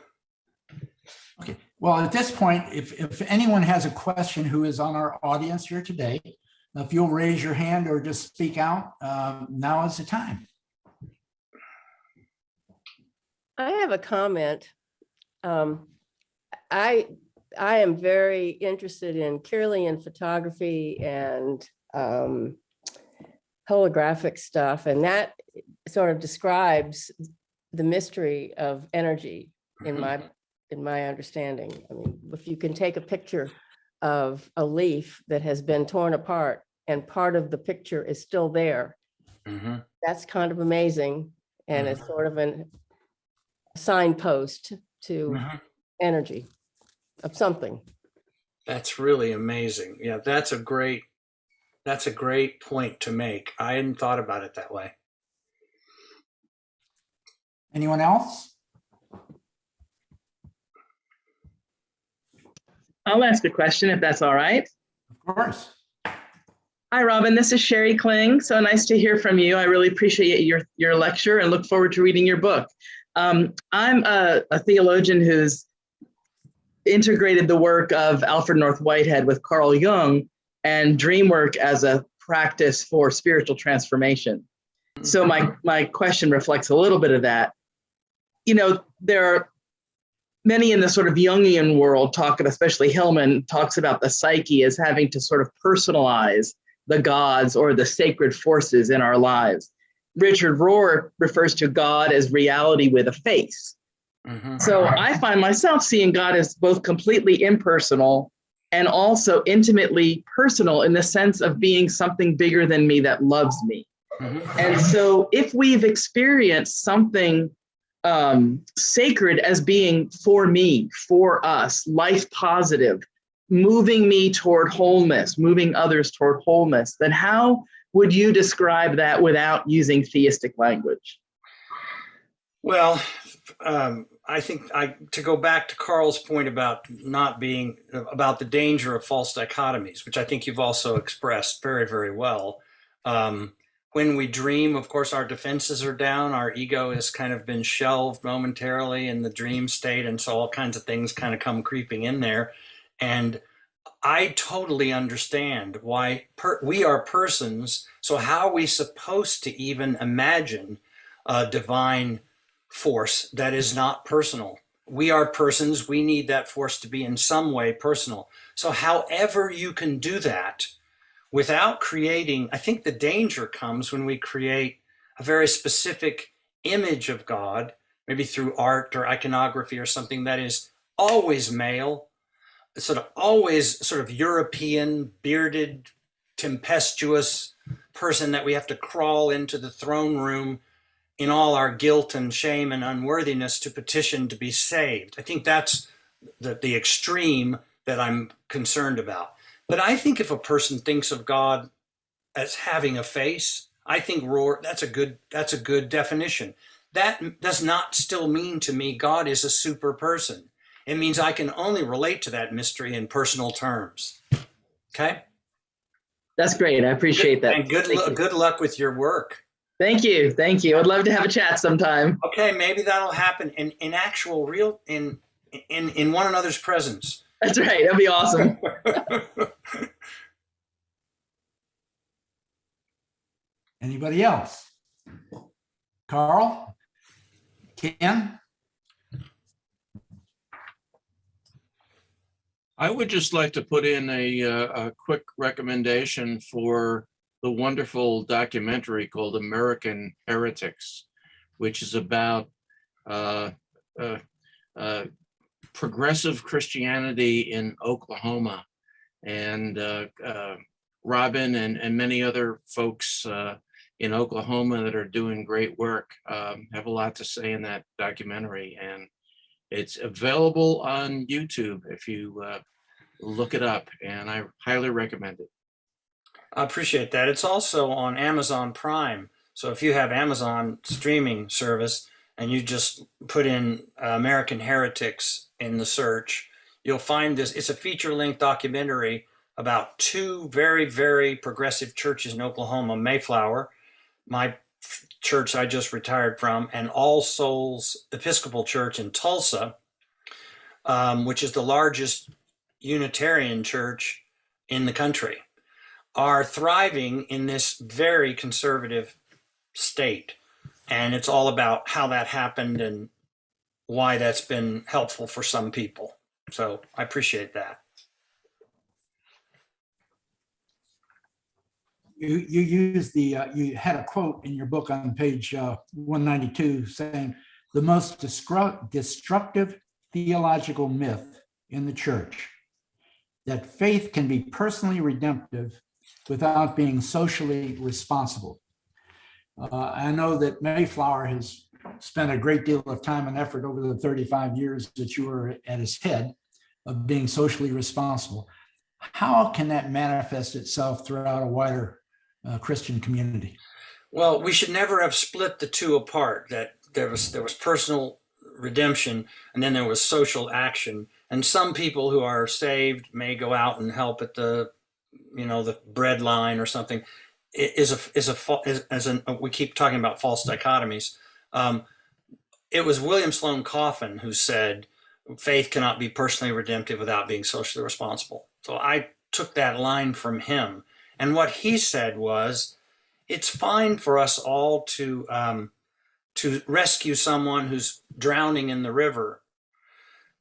Okay. Well, at this point, if anyone has a question who is on our audience here today, if you'll raise your hand or just speak out, now is the time. I have a comment. I am very interested in Kirlian photography and holographic stuff, and that sort of describes the mystery of energy in my understanding. I mean, if you can take a picture of a leaf that has been torn apart and part of the picture is still there, that's kind of amazing, and it's sort of a signpost to energy of something. That's really amazing. Yeah, that's a great point to make. I hadn't thought about it that way. Anyone else? I'll ask a question if that's all right. Of course. Hi, Robin. This is Sherry Kling. So nice to hear from you. I really appreciate your lecture and look forward to reading your book. I'm a theologian who's integrated the work of Alfred North Whitehead with Carl Jung and dream work as a practice for spiritual transformation. So my question reflects a little bit of that. There are many in the sort of Jungian world talk, especially Hillman talks about the psyche as having to sort of personalize the gods or the sacred forces in our lives. Richard Rohr refers to God as reality with a face. So I find myself seeing God as both completely impersonal and also intimately personal in the sense of being something bigger than me that loves me. And so if we've experienced something sacred as being for me, for us, life positive, moving me toward wholeness, moving others toward wholeness, then how would you describe that without using theistic language? Well, I think to go back to Carl's point about about the danger of false dichotomies, which I think you've also expressed very, very well. When we dream, of course, our defenses are down. Our ego has kind of been shelved momentarily in the dream state. And so all kinds of things kind of come creeping in there. And I totally understand why we are persons. So how are we supposed to even imagine a divine force that is not personal? We are persons. We need that force to be in some way personal. So however you can do that without creating, I think the danger comes when we create a very specific image of God, maybe through art or iconography or something that is always male, always sort of European, bearded, tempestuous, person that we have to crawl into the throne room in all our guilt and shame and unworthiness to petition to be saved. I think that's the extreme that I'm concerned about. But I think if a person thinks of God as having a face, I think that's a good definition. That does not still mean to me God is a super person. It means I can only relate to that mystery in personal terms. Okay? That's great. I appreciate that. And good luck with your work. Thank you. Thank you. I'd love to have a chat sometime. Okay, maybe that'll happen in actual real in one another's presence. That's right. That'd be awesome. Anybody else? Carl? Ken? I would just like to put in a quick recommendation for the wonderful documentary called American Heretics, which is about progressive Christianity in Oklahoma. And Robin and many other folks in Oklahoma that are doing great work have a lot to say in that documentary. And it's available on YouTube if you look it up, and I highly recommend it. I appreciate that. It's also on Amazon Prime. So if you have Amazon streaming service and you just put in American Heretics in the search, you'll find this. It's a feature-length documentary about two very, very progressive churches in Oklahoma, Mayflower, my church I just retired from, and All Souls Episcopal Church in Tulsa, which is the largest Unitarian church in the country, are thriving in this very conservative state. And it's all about how that happened and why that's been helpful for some people. So I appreciate that. You used you had a quote in your book on page 192 saying the most destructive theological myth in the church, that faith can be personally redemptive without being socially responsible. I know that Mayflower has spent a great deal of time and effort over the 35 years that you were at its head of being socially responsible. How can that manifest itself throughout a wider Christian community? Well, we should never have split the two apart, that there was personal redemption and then there was social action. And some people who are saved may go out and help at the bread line or something. We keep talking about false dichotomies. It was William Sloane Coffin who said, faith cannot be personally redemptive without being socially responsible. So I took that line from him. And what he said was, it's fine for us all to rescue someone who's drowning in the river,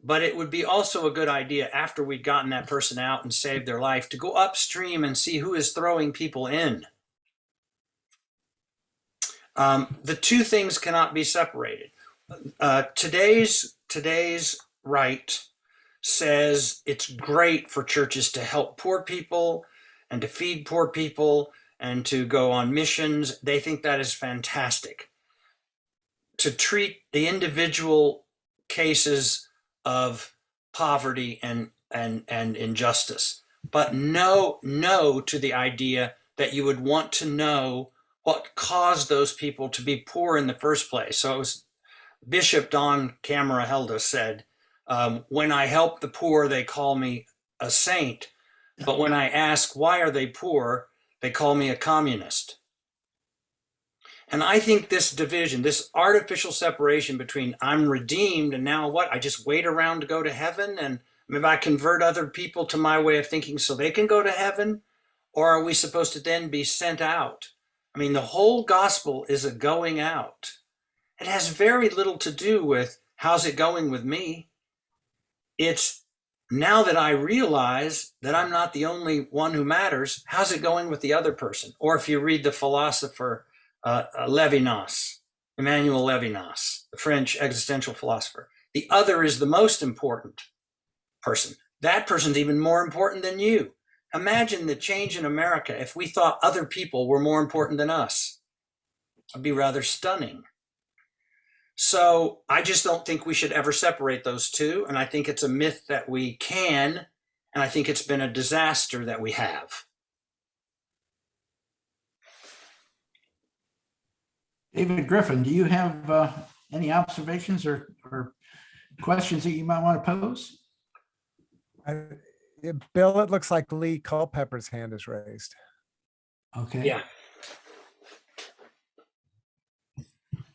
but it would be also a good idea after we'd gotten that person out and saved their life to go upstream and see who is throwing people in. The two things cannot be separated. Today's right says it's great for churches to help poor people and to feed poor people and to go on missions. They think that is fantastic. To treat the individual cases of poverty and injustice, but no to the idea that you would want to know what caused those people to be poor in the first place. So it was Bishop Don Camarahelde said, when I help the poor, they call me a saint. But when I ask, why are they poor? They call me a communist. And I think this division, this artificial separation between I'm redeemed and now what? I just wait around to go to heaven, and maybe I convert other people to my way of thinking so they can go to heaven? Or are we supposed to then be sent out? I mean, the whole gospel is a going out. It has very little to do with how's it going with me. It's now that I realize that I'm not the only one who matters, how's it going with the other person? Or if you read the philosopher Levinas, Emmanuel Levinas, the French existential philosopher, the other is the most important person. That person's even more important than you. imagine the change in America if we thought other people were more important than us. It'd be rather stunning. So I just don't think we should ever separate those two. And I think it's a myth that we can, and I think it's been a disaster that we have. David Griffin, do you have any observations or questions that you might want to pose? Bill, it looks like Lee Culpepper's hand is raised. Okay. Yeah.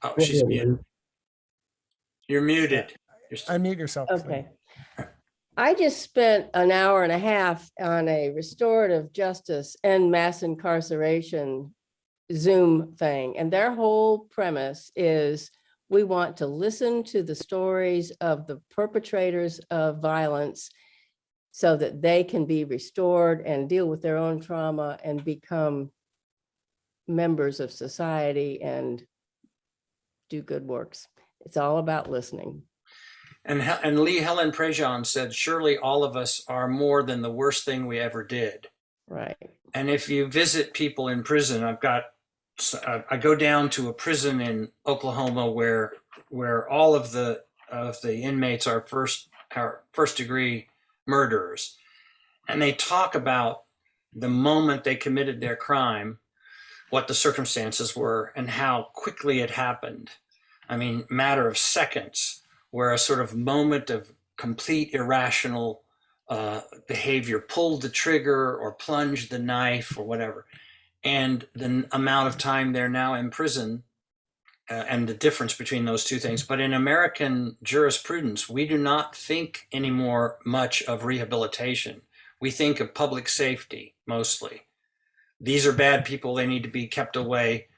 Oh, she's muted. You're muted. Unmute yourself. please. Okay. I just spent an hour and a half on a restorative justice and mass incarceration Zoom thing. And their whole premise is we want to listen to the stories of the perpetrators of violence so that they can be restored and deal with their own trauma and become members of society and do good works. It's all about listening. And Lee Helen Prejean said, surely all of us are more than the worst thing we ever did. Right. And if you visit people in prison, I go down to a prison in Oklahoma where all of the inmates are first degree murderers. And they talk about the moment they committed their crime, what the circumstances were and how quickly it happened. I mean, matter of seconds, where a sort of moment of complete irrational behavior pulled the trigger or plunged the knife or whatever. And the amount of time they're now in prison and the difference between those two things. But in American jurisprudence, we do not think anymore much of rehabilitation. We think of public safety mostly. These are bad people. They need to be kept away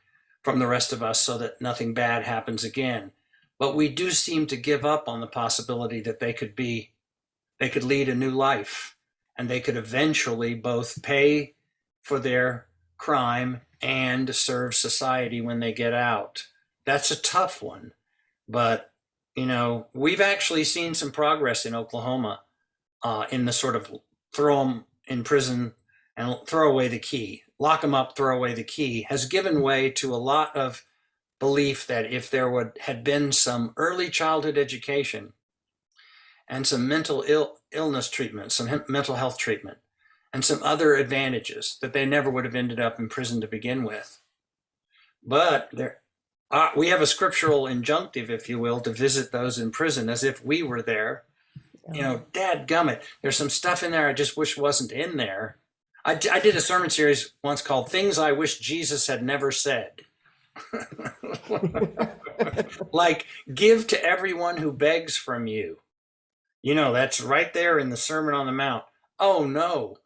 from the rest of us so that nothing bad happens again. But we do seem to give up on the possibility that they could lead a new life, and they could eventually both pay for their crime and serve society when they get out. That's a tough one, but we've actually seen some progress in Oklahoma in the sort of throw them in prison and throw away the key, lock them up, throw away the key, has given way to a lot of belief that if there had been some early childhood education and some mental illness treatment, some mental health treatment, and some other advantages, that they never would have ended up in prison to begin with. But we have a scriptural injunctive, if you will, to visit those in prison as if we were there. Dadgummit, there's some stuff in there I just wish wasn't in there. I did a sermon series once called Things I Wish Jesus Had Never Said. Like, give to everyone who begs from you. That's right there in the Sermon on the Mount. Oh no,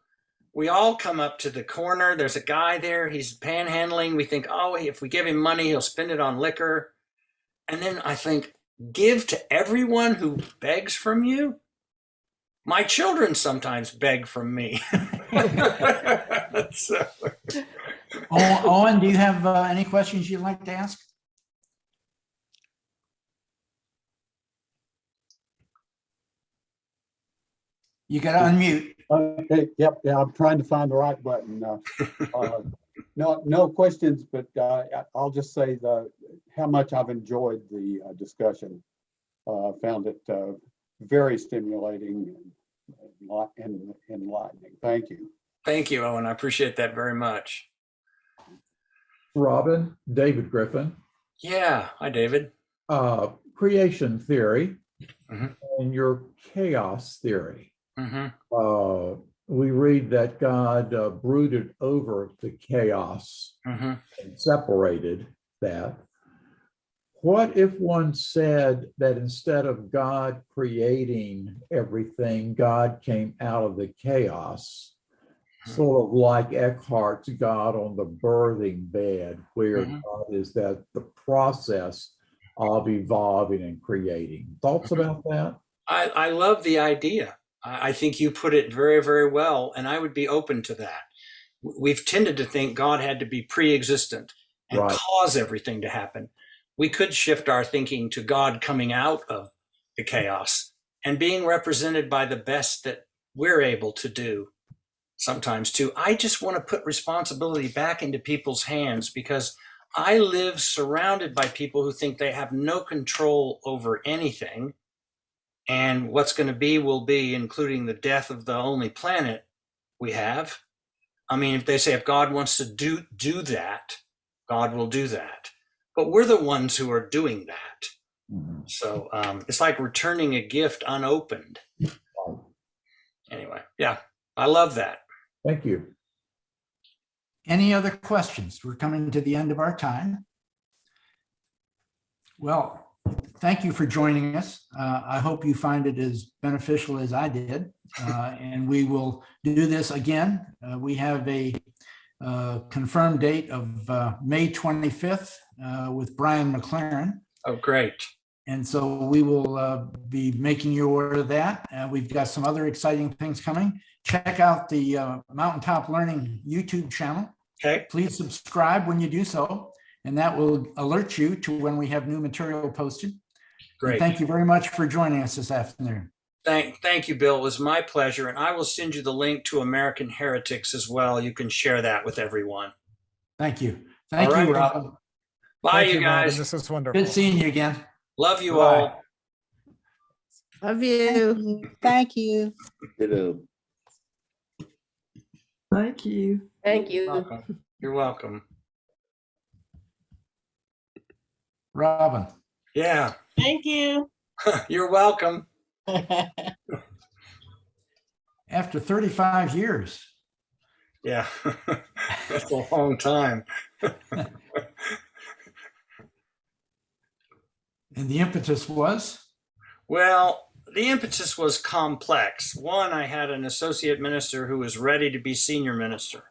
we all come up to the corner. There's a guy there. He's panhandling. We think, oh, if we give him money, he'll spend it on liquor. And then I think, give to everyone who begs from you? My children sometimes beg from me. So. Owen, do you have any questions you'd like to ask? You got to unmute. Okay, yep, yeah, I'm trying to find the right button. No questions, but I'll just say how much I've enjoyed the discussion. Found it very stimulating and enlightening. Thank you. Thank you, Owen. I appreciate that very much. Robin, David Griffin. Yeah. Hi, David. Creation theory Mhm. and your chaos theory. Mm-hmm. We read that God brooded over the chaos Mm-hmm. and separated that. What if one said that instead of God creating everything, God came out of the chaos, sort of like Eckhart's God on the birthing bed, where God is that the process of evolving and creating. Thoughts about that? I love the idea. I think you put it very, very well, and I would be open to that. We've tended to think God had to be pre-existent and Right. cause everything to happen. We could shift our thinking to God coming out of the chaos and being represented by the best that we're able to do sometimes too. I just want to put responsibility back into people's hands, because I live surrounded by people who think they have no control over anything. And what's going to be will be, including the death of the only planet we have. I mean, if they say, if God wants to do that, God will do that. But we're the ones who are doing that. So it's like returning a gift unopened. Anyway, yeah, I love that. Thank you. Any other questions? We're coming to the end of our time. Well, thank you for joining us. I hope you find it as beneficial as I did. And we will do this again. We have a confirmed date of May 25th with Brian McLaren. Oh, great. And so we will be making you aware of that. We've got some other exciting things coming. Check out the Mountaintop Learning YouTube channel. Okay. Please subscribe when you do so, and that will alert you to when we have new material posted. Great. And thank you very much for joining us this afternoon. Thank you, Bill. It was my pleasure. And I will send you the link to American Heretics as well. You can share that with everyone. Thank you. Thank All you, right. Rob. Bye, Thank you Robin. guys. This is wonderful. Good seeing you again. Love you Bye. all. Love you. Thank you. Thank you. Thank you. Welcome. You're welcome. Robin. Yeah. Thank you. You're welcome. After 35 years. Yeah. That's a long time. And the impetus was? Well, the impetus was complex. One, I had an associate minister who was ready to be senior minister.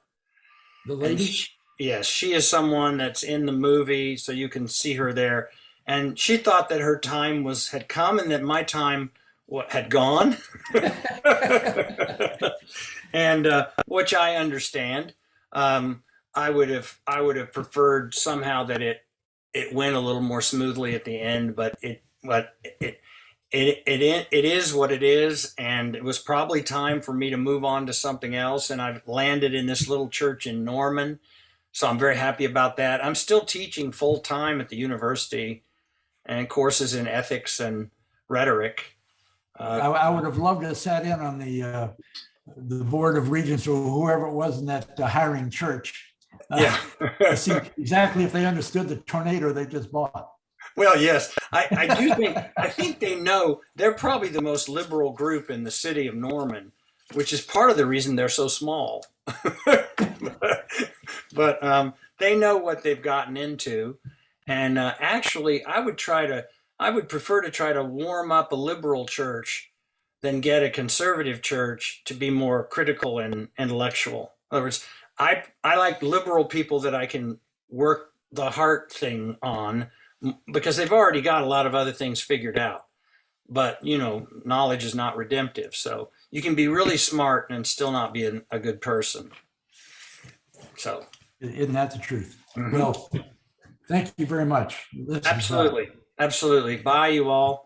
The And lady? yes, she is someone that's in the movie, so you can see her there. And she thought that her time had come and that my time had gone. And which I understand. I would have preferred somehow that it went a little more smoothly at the end, but it is what it is, and it was probably time for me to move on to something else. And I've landed in this little church in Norman, so I'm very happy about that. I'm still teaching full time at the university, and courses in ethics and rhetoric. I would have loved to have sat in on the board of regents or whoever it was in that hiring church. Yeah. To see exactly if they understood the tornado they just bought. Well, yes, I think they know. They're probably the most liberal group in the city of Norman, which is part of the reason they're so small. but they know what they've gotten into. And actually, I would prefer to try to warm up a liberal church than get a conservative church to be more critical and intellectual. In other words, I like liberal people that I can work the heart thing on, because they've already got a lot of other things figured out. But, knowledge is not redemptive. So you can be really smart and still not be a good person. So. Isn't that the truth? Mm-hmm. Well, thank you very much. Absolutely. Absolutely. Bye, you all.